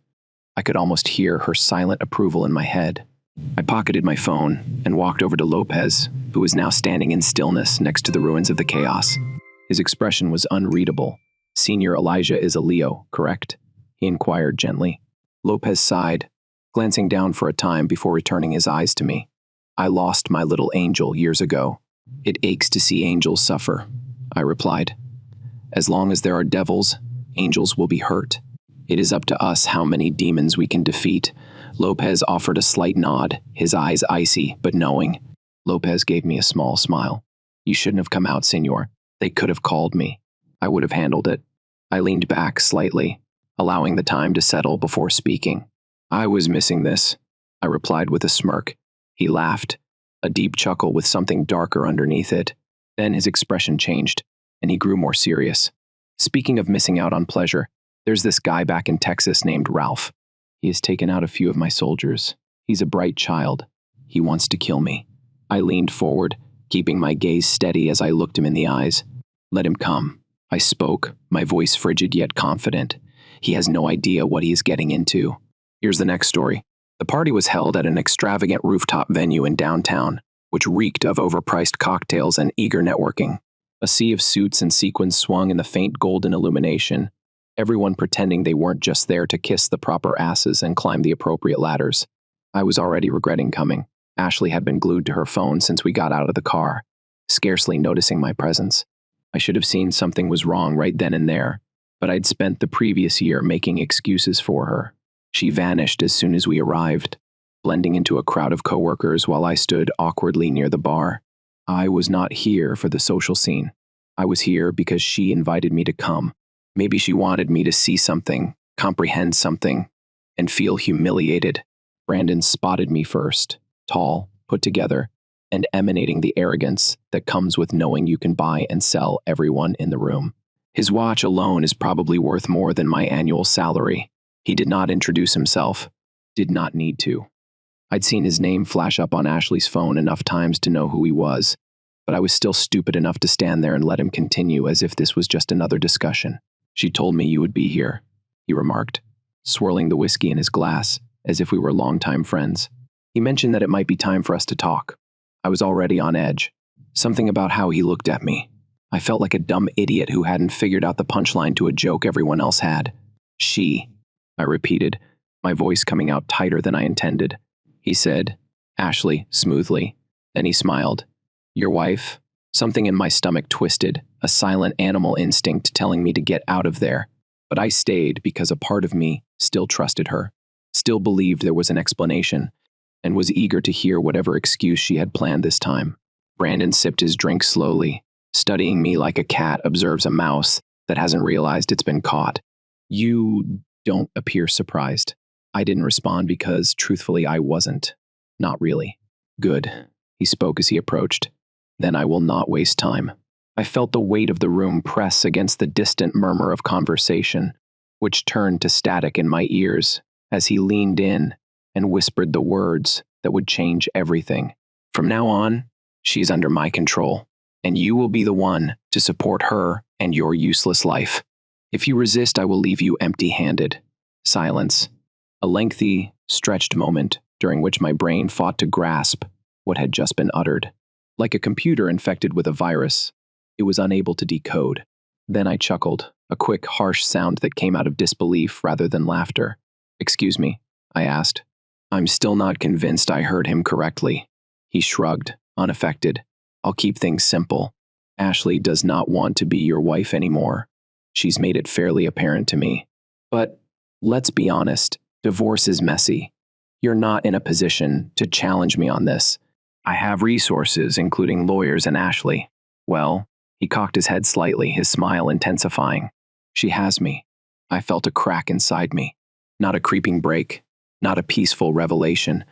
I could almost hear her silent approval in my head. I pocketed my phone and walked over to Lopez, who was now standing in stillness next to the ruins of the chaos. His expression was unreadable. "Senor Elijah is a Leo, correct?" he inquired gently. Lopez sighed, glancing down for a time before returning his eyes to me. "I lost my little angel years ago. It aches to see angels suffer," I replied. "As long as there are devils, angels will be hurt. It is up to us how many demons we can defeat." Lopez offered a slight nod, his eyes icy but knowing. Lopez gave me a small smile. "You shouldn't have come out, senor. They could have called me. I would have handled it." I leaned back slightly, allowing the time to settle before speaking. "I was missing this," I replied with a smirk. He laughed, a deep chuckle with something darker underneath it. Then his expression changed, and he grew more serious. "Speaking of missing out on pleasure, there's this guy back in Texas named Ralph. He has taken out a few of my soldiers. He's a bright child. He wants to kill me." I leaned forward, keeping my gaze steady as I looked him in the eyes. "Let him come." I spoke, my voice frigid yet confident. He has no idea what he is getting into. Here's the next story. The party was held at an extravagant rooftop venue in downtown, which reeked of overpriced cocktails and eager networking. A sea of suits and sequins swung in the faint golden illumination, everyone pretending they weren't just there to kiss the proper asses and climb the appropriate ladders. I was already regretting coming. Ashley had been glued to her phone since we got out of the car, scarcely noticing my presence. I should have seen something was wrong right then and there, but I'd spent the previous year making excuses for her. She vanished as soon as we arrived, blending into a crowd of coworkers while I stood awkwardly near the bar. I was not here for the social scene. I was here because she invited me to come. Maybe she wanted me to see something, comprehend something, and feel humiliated. Brandon spotted me first, tall, put together, and emanating the arrogance that comes with knowing you can buy and sell everyone in the room. His watch alone is probably worth more than my annual salary. He did not introduce himself, did not need to. I'd seen his name flash up on Ashley's phone enough times to know who he was, but I was still stupid enough to stand there and let him continue as if this was just another discussion. She told me you would be here, he remarked, swirling the whiskey in his glass as if we were longtime friends. He mentioned that it might be time for us to talk. I was already on edge. Something about how he looked at me. I felt like a dumb idiot who hadn't figured out the punchline to a joke everyone else had. She, I repeated, my voice coming out tighter than I intended. He said, Ashley, smoothly. Then he smiled. Your wife? Something in my stomach twisted, a silent animal instinct telling me to get out of there. But I stayed because a part of me still trusted her, still believed there was an explanation, and was eager to hear whatever excuse she had planned this time. Brandon sipped his drink slowly, studying me like a cat observes a mouse that hasn't realized it's been caught. You don't appear surprised. I didn't respond because, truthfully, I wasn't. Not really. Good, he spoke as he approached. Then I will not waste time. I felt the weight of the room press against the distant murmur of conversation, which turned to static in my ears as he leaned in and whispered the words that would change everything. From now on, she's under my control, and you will be the one to support her and your useless life. If you resist, I will leave you empty-handed. Silence. A lengthy, stretched moment during which my brain fought to grasp what had just been uttered. Like a computer infected with a virus, it was unable to decode. Then I chuckled, a quick, harsh sound that came out of disbelief rather than laughter. Excuse me, I asked. I'm still not convinced I heard him correctly. He shrugged, unaffected. I'll keep things simple. Ashley does not want to be your wife anymore. She's made it fairly apparent to me. But let's be honest, divorce is messy. You're not in a position to challenge me on this. I have resources, including lawyers and Ashley. Well, he cocked his head slightly, his smile intensifying. She has me. I felt a crack inside me. Not a creeping break, not a peaceful revelation,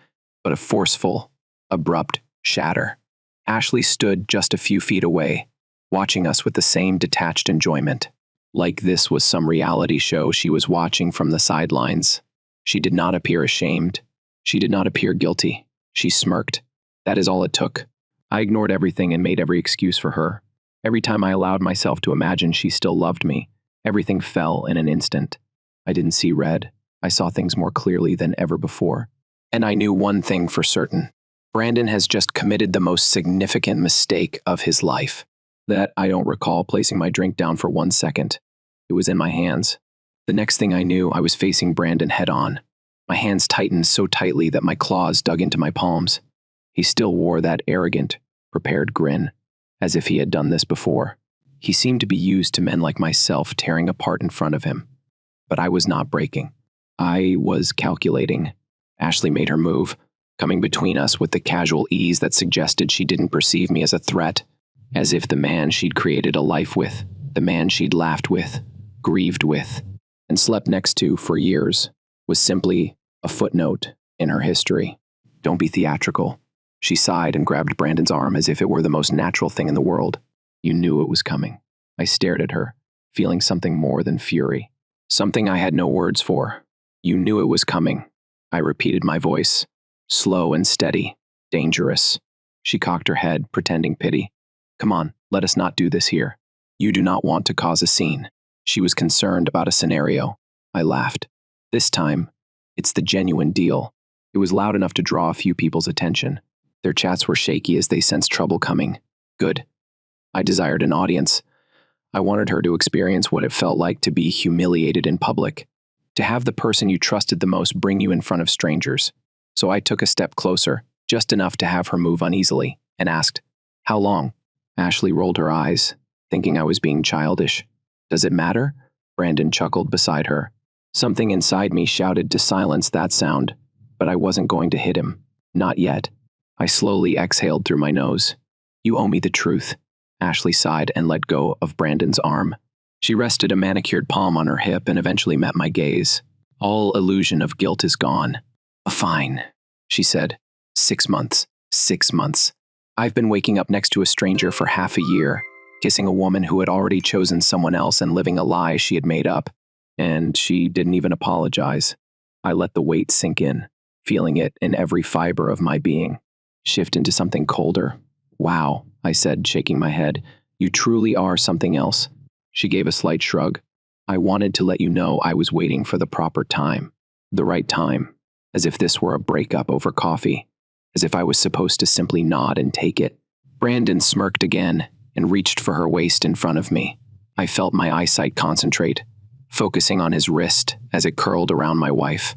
but a forceful, abrupt shatter. Ashley stood just a few feet away, watching us with the same detached enjoyment. Like this was some reality show she was watching from the sidelines. She did not appear ashamed. She did not appear guilty. She smirked. That is all it took. I ignored everything and made every excuse for her. Every time I allowed myself to imagine she still loved me, everything fell in an instant. I didn't see red. I saw things more clearly than ever before. And I knew one thing for certain. Brandon has just committed the most significant mistake of his life. That I don't recall placing my drink down for 1 second. It was in my hands. The next thing I knew, I was facing Brandon head on. My hands tightened so tightly that my claws dug into my palms. He still wore that arrogant, prepared grin, as if he had done this before. He seemed to be used to men like myself tearing apart in front of him. But I was not breaking. I was calculating. Ashley made her move, coming between us with the casual ease that suggested she didn't perceive me as a threat, as if the man she'd created a life with, the man she'd laughed with, grieved with, and slept next to for years, was simply a footnote in her history. Don't be theatrical. She sighed and grabbed Brandon's arm as if it were the most natural thing in the world. You knew it was coming. I stared at her, feeling something more than fury. Something I had no words for. You knew it was coming. I repeated my voice. Slow and steady. Dangerous. She cocked her head, pretending pity. Come on, let us not do this here. You do not want to cause a scene. She was concerned about a scenario. I laughed. This time, it's the genuine deal. It was loud enough to draw a few people's attention. Their chats were shaky as they sensed trouble coming. Good. I desired an audience. I wanted her to experience what it felt like to be humiliated in public, to have the person you trusted the most bring you in front of strangers. So I took a step closer, just enough to have her move uneasily, and asked, "How long?" Ashley rolled her eyes, thinking I was being childish. "Does it matter?" Brandon chuckled beside her. Something inside me shouted to silence that sound, but I wasn't going to hit him. Not yet. I slowly exhaled through my nose. "You owe me the truth." Ashley sighed and let go of Brandon's arm. She rested a manicured palm on her hip and eventually met my gaze. All illusion of guilt is gone. "Fine," she said. 6 months. 6 months. I've been waking up next to a stranger for half a year, kissing a woman who had already chosen someone else and living a lie she had made up. And she didn't even apologize. I let the weight sink in, feeling it in every fiber of my being. Shift into something colder. "Wow," I said, shaking my head. "You truly are something else." She gave a slight shrug. "I wanted to let you know I was waiting for the proper time. The right time. As if this were a breakup over coffee. As if I was supposed to simply nod and take it." Brandon smirked again and reached for her waist in front of me. I felt my eyesight concentrate, focusing on his wrist as it curled around my wife.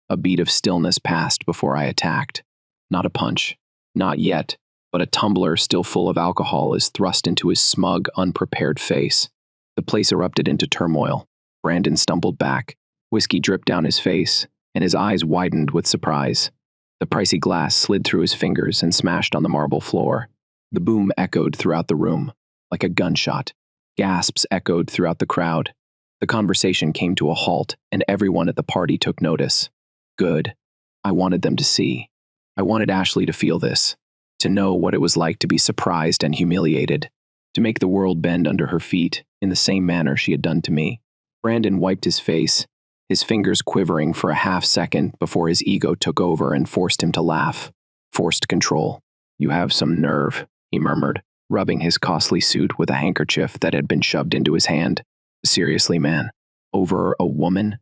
A beat of stillness passed before I attacked. Not a punch. Not yet, but a tumbler still full of alcohol is thrust into his smug, unprepared face. The place erupted into turmoil. Brandon stumbled back. Whiskey dripped down his face, and his eyes widened with surprise. The pricey glass slid through his fingers and smashed on the marble floor. The boom echoed throughout the room, like a gunshot. Gasps echoed throughout the crowd. The conversation came to a halt, and everyone at the party took notice. Good. I wanted them to see. I wanted Ashley to feel this, to know what it was like to be surprised and humiliated, to make the world bend under her feet in the same manner she had done to me. Brandon wiped his face, his fingers quivering for a half second before his ego took over and forced him to laugh. Forced control. "You have some nerve," he murmured, rubbing his costly suit with a handkerchief that had been shoved into his hand. "Seriously, man. Over a woman?"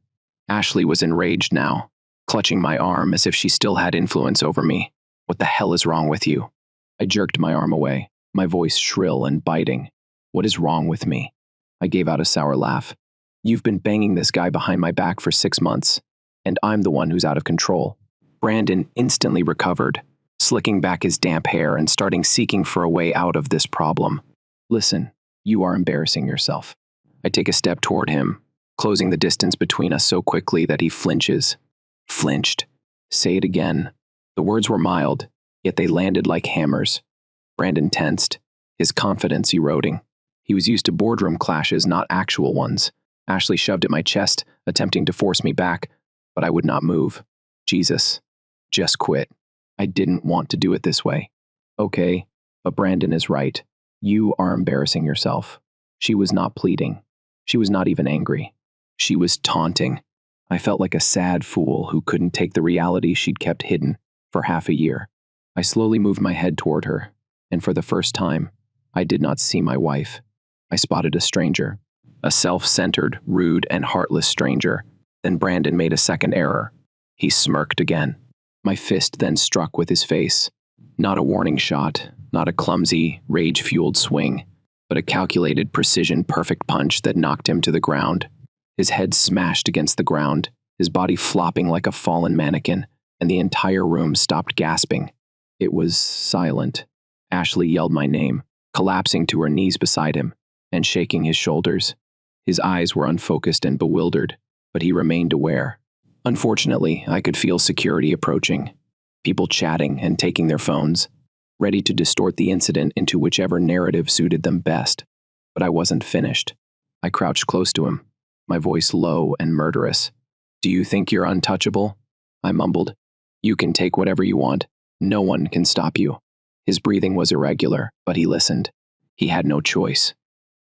Ashley was enraged now, clutching my arm as if she still had influence over me. "What the hell is wrong with you?" I jerked my arm away, my voice shrill and biting. "What is wrong with me?" I gave out a sour laugh. "You've been banging this guy behind my back for 6 months, and I'm the one who's out of control." Brandon instantly recovered, slicking back his damp hair and starting seeking for a way out of this problem. "Listen, you are embarrassing yourself." I take a step toward him, closing the distance between us so quickly that he flinches. Flinched. Say it again. The words were mild, yet they landed like hammers. Brandon tensed, his confidence eroding. He was used to boardroom clashes, not actual ones. Ashley shoved at my chest, attempting to force me back, but I would not move. Jesus. Just quit. I didn't want to do it this way. Okay, but Brandon is right. You are embarrassing yourself. She was not pleading. She was not even angry. She was taunting. I felt like a sad fool who couldn't take the reality she'd kept hidden for half a year. I slowly moved my head toward her, and for the first time, I did not see my wife. I spotted a stranger, a self-centered, rude, and heartless stranger. Then Brandon made a second error. He smirked again. My fist then struck with his face. Not a warning shot, not a clumsy, rage-fueled swing, but a calculated precision perfect punch that knocked him to the ground. His head smashed against the ground, his body flopping like a fallen mannequin, and the entire room stopped gasping. It was silent. Ashley yelled my name, collapsing to her knees beside him, and shaking his shoulders. His eyes were unfocused and bewildered, but he remained aware. Unfortunately, I could feel security approaching, people chatting and taking their phones, ready to distort the incident into whichever narrative suited them best. But I wasn't finished. I crouched close to him, my voice low and murderous. "Do you think you're untouchable?" I mumbled. "You can take whatever you want. No one can stop you." His breathing was irregular, but he listened. He had no choice.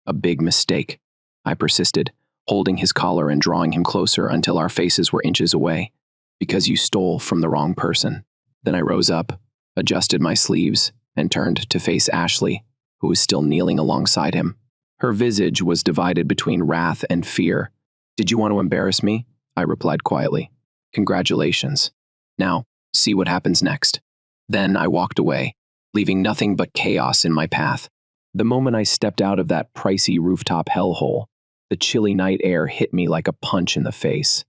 "A big mistake," I persisted, holding his collar and drawing him closer until our faces were inches away. "Because you stole from the wrong person." Then I rose up, adjusted my sleeves, and turned to face Ashley, who was still kneeling alongside him. Her visage was divided between wrath and fear. "Did you want to embarrass me?" I replied quietly. Congratulations. Now, see what happens next. Then I walked away, leaving nothing but chaos in my path. The moment I stepped out of that pricey rooftop hellhole, the chilly night air hit me like a punch in the face.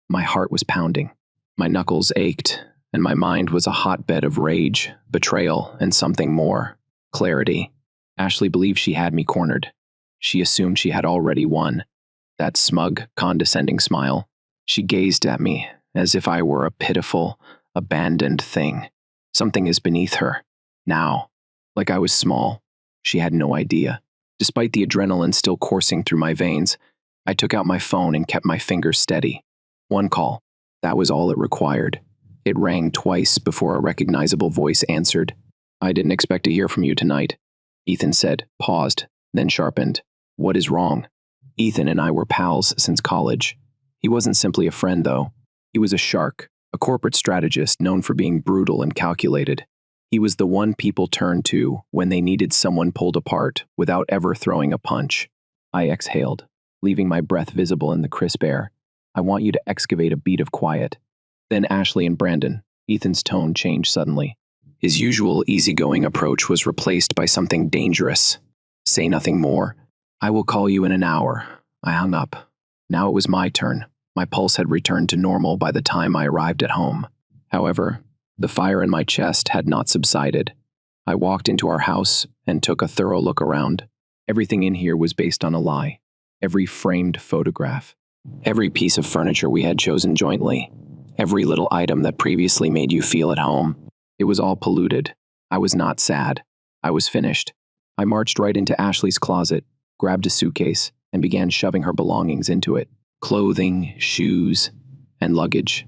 My heart was pounding. My knuckles ached, and my mind was a hotbed of rage, betrayal, and something more. Clarity. Ashley believed she had me cornered. She assumed she had already won. That smug, condescending smile. She gazed at me as if I were a pitiful, abandoned thing. Something is beneath her. Now. Like I was small. She had no idea. Despite the adrenaline still coursing through my veins, I took out my phone and kept my fingers steady. One call. That was all it required. It rang twice before a recognizable voice answered. I didn't expect to hear from you tonight, Ethan said, paused, then sharpened. What is wrong? Ethan and I were pals since college. He wasn't simply a friend, though. He was a shark, a corporate strategist known for being brutal and calculated. He was the one people turned to when they needed someone pulled apart without ever throwing a punch. I exhaled, leaving my breath visible in the crisp air. I want you to excavate a beat of quiet. Then Ashley and Brandon. Ethan's tone changed suddenly. His usual easygoing approach was replaced by something dangerous. Say nothing more. I will call you in an hour. I hung up. Now it was my turn. My pulse had returned to normal by the time I arrived at home. However, the fire in my chest had not subsided. I walked into our house and took a thorough look around. Everything in here was based on a lie. Every framed photograph. Every piece of furniture we had chosen jointly. Every little item that previously made you feel at home. It was all polluted. I was not sad. I was finished. I marched right into Ashley's closet, grabbed a suitcase, and began shoving her belongings into it. Clothing, shoes, and luggage.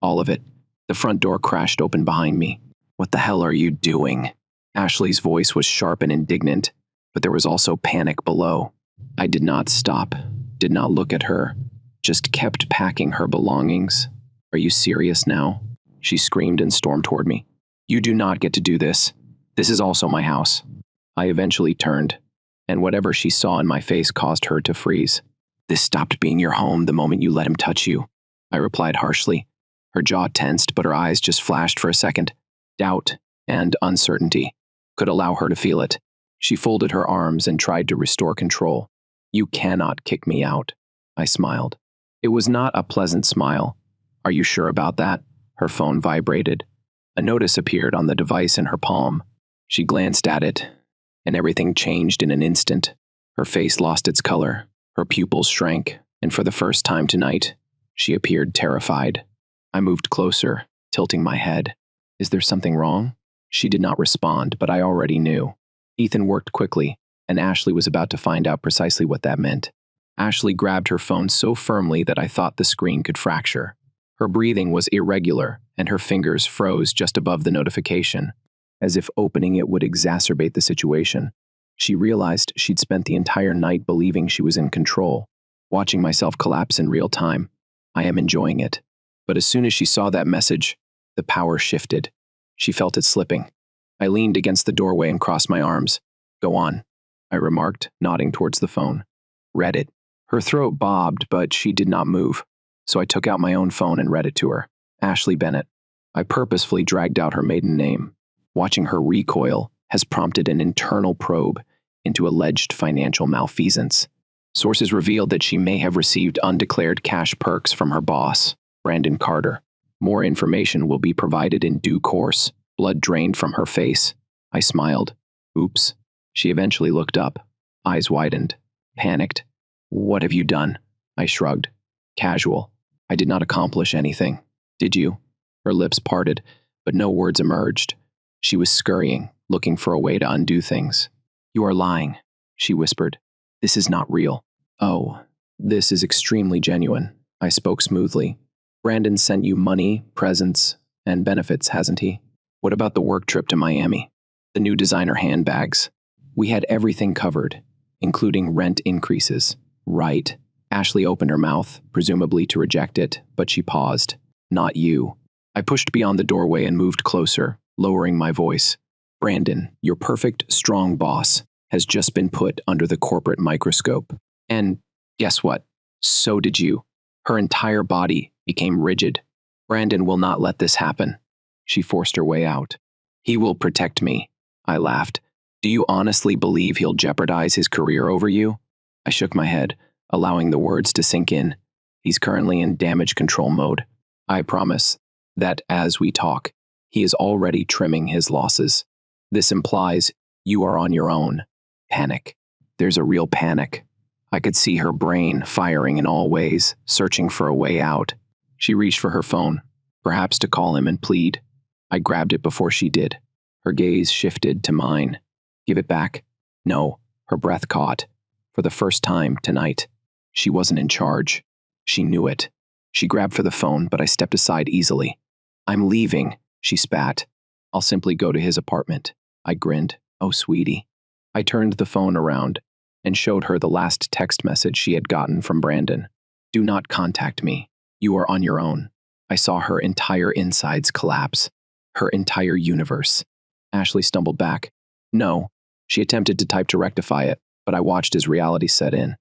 All of it. The front door crashed open behind me. What the hell are you doing? Ashley's voice was sharp and indignant, but there was also panic below. I did not stop, did not look at her, just kept packing her belongings. Are you serious now? She screamed and stormed toward me. You do not get to do this. This is also my house. I eventually turned, and whatever she saw in my face caused her to freeze. This stopped being your home the moment you let him touch you, I replied harshly. Her jaw tensed, but her eyes just flashed for a second. Doubt and uncertainty could allow her to feel it. She folded her arms and tried to restore control. You cannot kick me out, I smiled. It was not a pleasant smile. Are you sure about that? Her phone vibrated. A notice appeared on the device in her palm. She glanced at it, and everything changed in an instant. Her face lost its color. Her pupils shrank, and for the first time tonight, she appeared terrified. I moved closer, tilting my head. Is there something wrong? She did not respond, but I already knew. Ethan worked quickly, and Ashley was about to find out precisely what that meant. Ashley grabbed her phone so firmly that I thought the screen could fracture. Her breathing was irregular, and her fingers froze just above the notification, as if opening it would exacerbate the situation. She realized she'd spent the entire night believing she was in control, watching myself collapse in real time. I am enjoying it. But as soon as she saw that message, the power shifted. She felt it slipping. I leaned against the doorway and crossed my arms. Go on, I remarked, nodding towards the phone. Read it. Her throat bobbed, but she did not move. So I took out my own phone and read it to her. Ashley Bennett. I purposefully dragged out her maiden name. Watching her recoil has prompted an internal probe into alleged financial malfeasance. Sources revealed that she may have received undeclared cash perks from her boss, Brandon Carter. More information will be provided in due course. Blood drained from her face. I smiled. Oops. She eventually looked up. Eyes widened. Panicked. What have you done? I shrugged. Casual. I did not accomplish anything. Did you? Her lips parted, but no words emerged. She was scurrying, looking for a way to undo things. You are lying, she whispered. This is not real. Oh, this is extremely genuine, I spoke smoothly. Brandon sent you money, presents, and benefits, hasn't he? What about the work trip to Miami? The new designer handbags? We had everything covered, including rent increases. Right. Ashley opened her mouth, presumably to reject it, but she paused. Not you. I pushed beyond the doorway and moved closer, lowering my voice. Brandon, your perfect, strong boss, has just been put under the corporate microscope. And guess what? So did you. Her entire body became rigid. Brandon will not let this happen. She forced her way out. He will protect me, I laughed. Do you honestly believe he'll jeopardize his career over you? I shook my head, allowing the words to sink in. He's currently in damage control mode. I promise that as we talk, he is already trimming his losses. This implies you are on your own. Panic. There's a real panic. I could see her brain firing in all ways, searching for a way out. She reached for her phone, perhaps to call him and plead. I grabbed it before she did. Her gaze shifted to mine. Give it back. No, her breath caught. For the first time tonight, she wasn't in charge. She knew it. She grabbed for the phone, but I stepped aside easily. I'm leaving, she spat. I'll simply go to his apartment. I grinned. Oh, sweetie. I turned the phone around and showed her the last text message she had gotten from Brandon. Do not contact me. You are on your own. I saw her entire insides collapse. Her entire universe. Ashley stumbled back. No. She attempted to type to rectify it, but I watched as reality set in.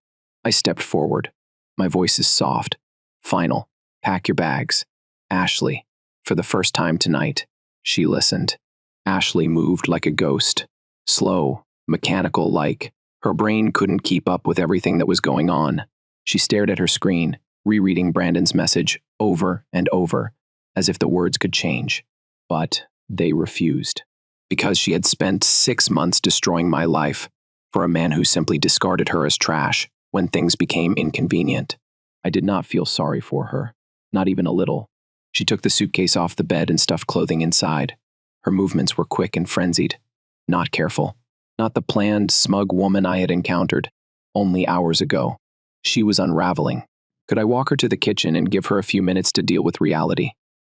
I stepped forward. My voice is soft. Final. Pack your bags. Ashley. For the first time tonight, she listened. Ashley moved like a ghost. Slow, mechanical-like. Her brain couldn't keep up with everything that was going on. She stared at her screen, rereading Brandon's message over and over, as if the words could change. But they refused. Because she had spent 6 months destroying my life for a man who simply discarded her as trash when things became inconvenient. I did not feel sorry for her, not even a little. She took the suitcase off the bed and stuffed clothing inside. Her movements were quick and frenzied, not careful. Not the planned, smug woman I had encountered only hours ago. She was unraveling. Could I walk her to the kitchen and give her a few minutes to deal with reality?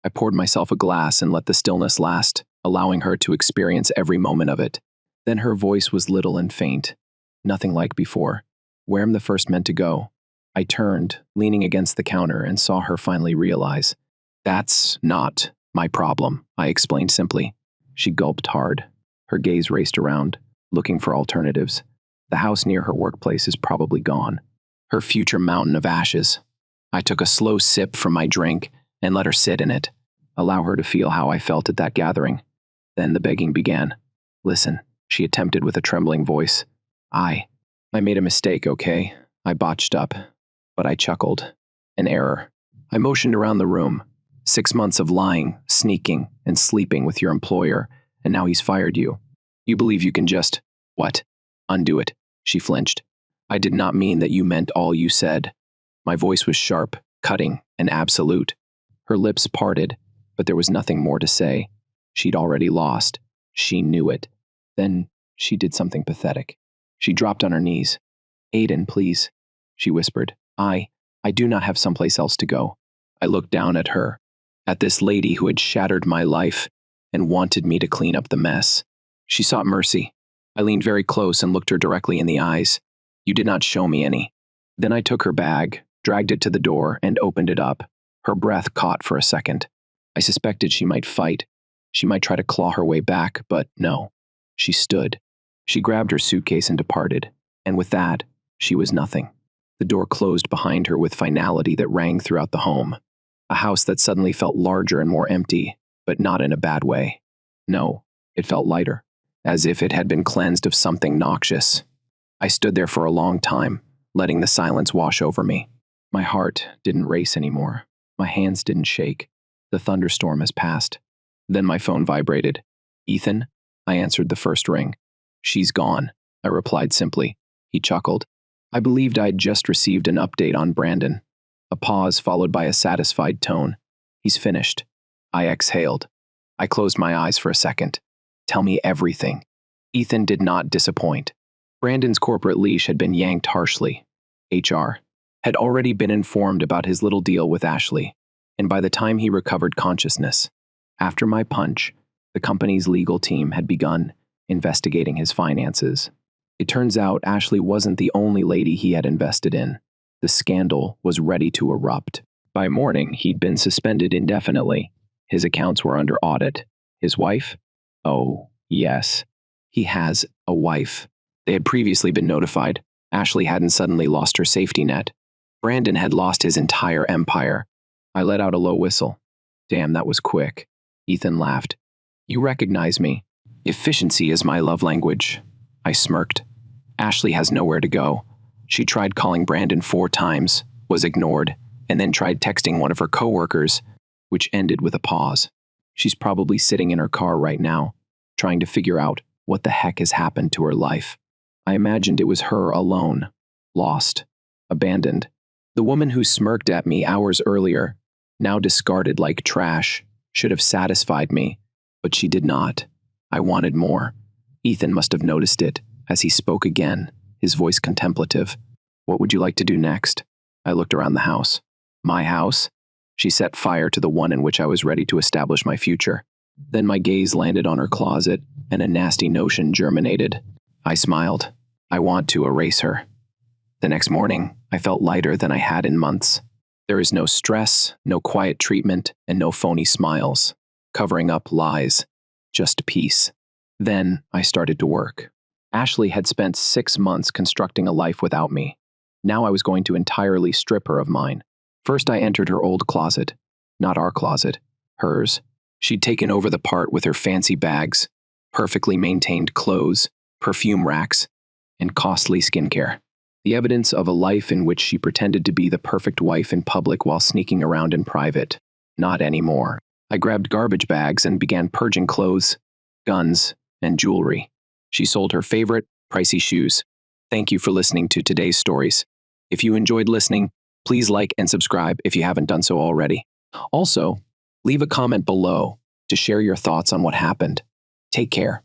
I poured myself a glass and let the stillness last, allowing her to experience every moment of it. Then her voice was little and faint, nothing like before. Where am the first meant to go? I turned, leaning against the counter, and saw her finally realize. That's not my problem, I explained simply. She gulped hard. Her gaze raced around, looking for alternatives. The house near her workplace is probably gone. Her future mountain of ashes. I took a slow sip from my drink and let her sit in it, allow her to feel how I felt at that gathering. Then the begging began. Listen, she attempted with a trembling voice. I made a mistake, okay? I botched up, but I chuckled. An error. I motioned around the room. 6 months of lying, sneaking, and sleeping with your employer, and now he's fired you. You believe you can just, what? Undo it. She flinched. I did not mean that you meant all you said. My voice was sharp, cutting, and absolute. Her lips parted, but there was nothing more to say. She'd already lost. She knew it. Then she did something pathetic. She dropped on her knees. Aiden, please, she whispered. I do not have someplace else to go. I looked down at her, at this lady who had shattered my life and wanted me to clean up the mess. She sought mercy. I leaned very close and looked her directly in the eyes. You did not show me any. Then I took her bag, dragged it to the door, and opened it up. Her breath caught for a second. I suspected she might fight. She might try to claw her way back, but no. She stood. She grabbed her suitcase and departed, and with that, she was nothing. The door closed behind her with finality that rang throughout the home. A house that suddenly felt larger and more empty, but not in a bad way. No, it felt lighter, as if it had been cleansed of something noxious. I stood there for a long time, letting the silence wash over me. My heart didn't race anymore. My hands didn't shake. The thunderstorm has passed. Then my phone vibrated. Ethan? I answered the first ring. She's gone, I replied simply. He chuckled. I believed I'd just received an update on Brandon. A pause followed by a satisfied tone. He's finished. I exhaled. I closed my eyes for a second. Tell me everything. Ethan did not disappoint. Brandon's corporate leash had been yanked harshly. HR had already been informed about his little deal with Ashley, and by the time he recovered consciousness, after my punch, the company's legal team had begun investigating his finances. It turns out Ashley wasn't the only lady he had invested in. The scandal was ready to erupt. By morning, he'd been suspended indefinitely. His accounts were under audit. His wife? Oh, yes. He has a wife. They had previously been notified. Ashley hadn't suddenly lost her safety net. Brandon had lost his entire empire. I let out a low whistle. Damn, that was quick. Ethan laughed. You recognize me. Efficiency is my love language. I smirked. Ashley has nowhere to go. She tried calling Brandon 4 times, was ignored, and then tried texting one of her coworkers, which ended with a pause. She's probably sitting in her car right now, trying to figure out what the heck has happened to her life. I imagined it was her alone, lost, abandoned. The woman who smirked at me hours earlier, now discarded like trash, should have satisfied me, but she did not. I wanted more. Ethan must have noticed it, as he spoke again, his voice contemplative. What would you like to do next? I looked around the house. My house? She set fire to the one in which I was ready to establish my future. Then my gaze landed on her closet, and a nasty notion germinated. I smiled. I want to erase her. The next morning, I felt lighter than I had in months. There is no stress, no quiet treatment, and no phony smiles, covering up lies, just peace. Then I started to work. Ashley had spent 6 months constructing a life without me. Now I was going to entirely strip her of mine. First, I entered her old closet. Not our closet, hers. She'd taken over the part with her fancy bags, perfectly maintained clothes, perfume racks, and costly skincare. The evidence of a life in which she pretended to be the perfect wife in public while sneaking around in private. Not anymore. I grabbed garbage bags and began purging clothes, guns, and jewelry. She sold her favorite, pricey shoes. Thank you for listening to today's stories. If you enjoyed listening, please like and subscribe if you haven't done so already. Also, leave a comment below to share your thoughts on what happened. Take care.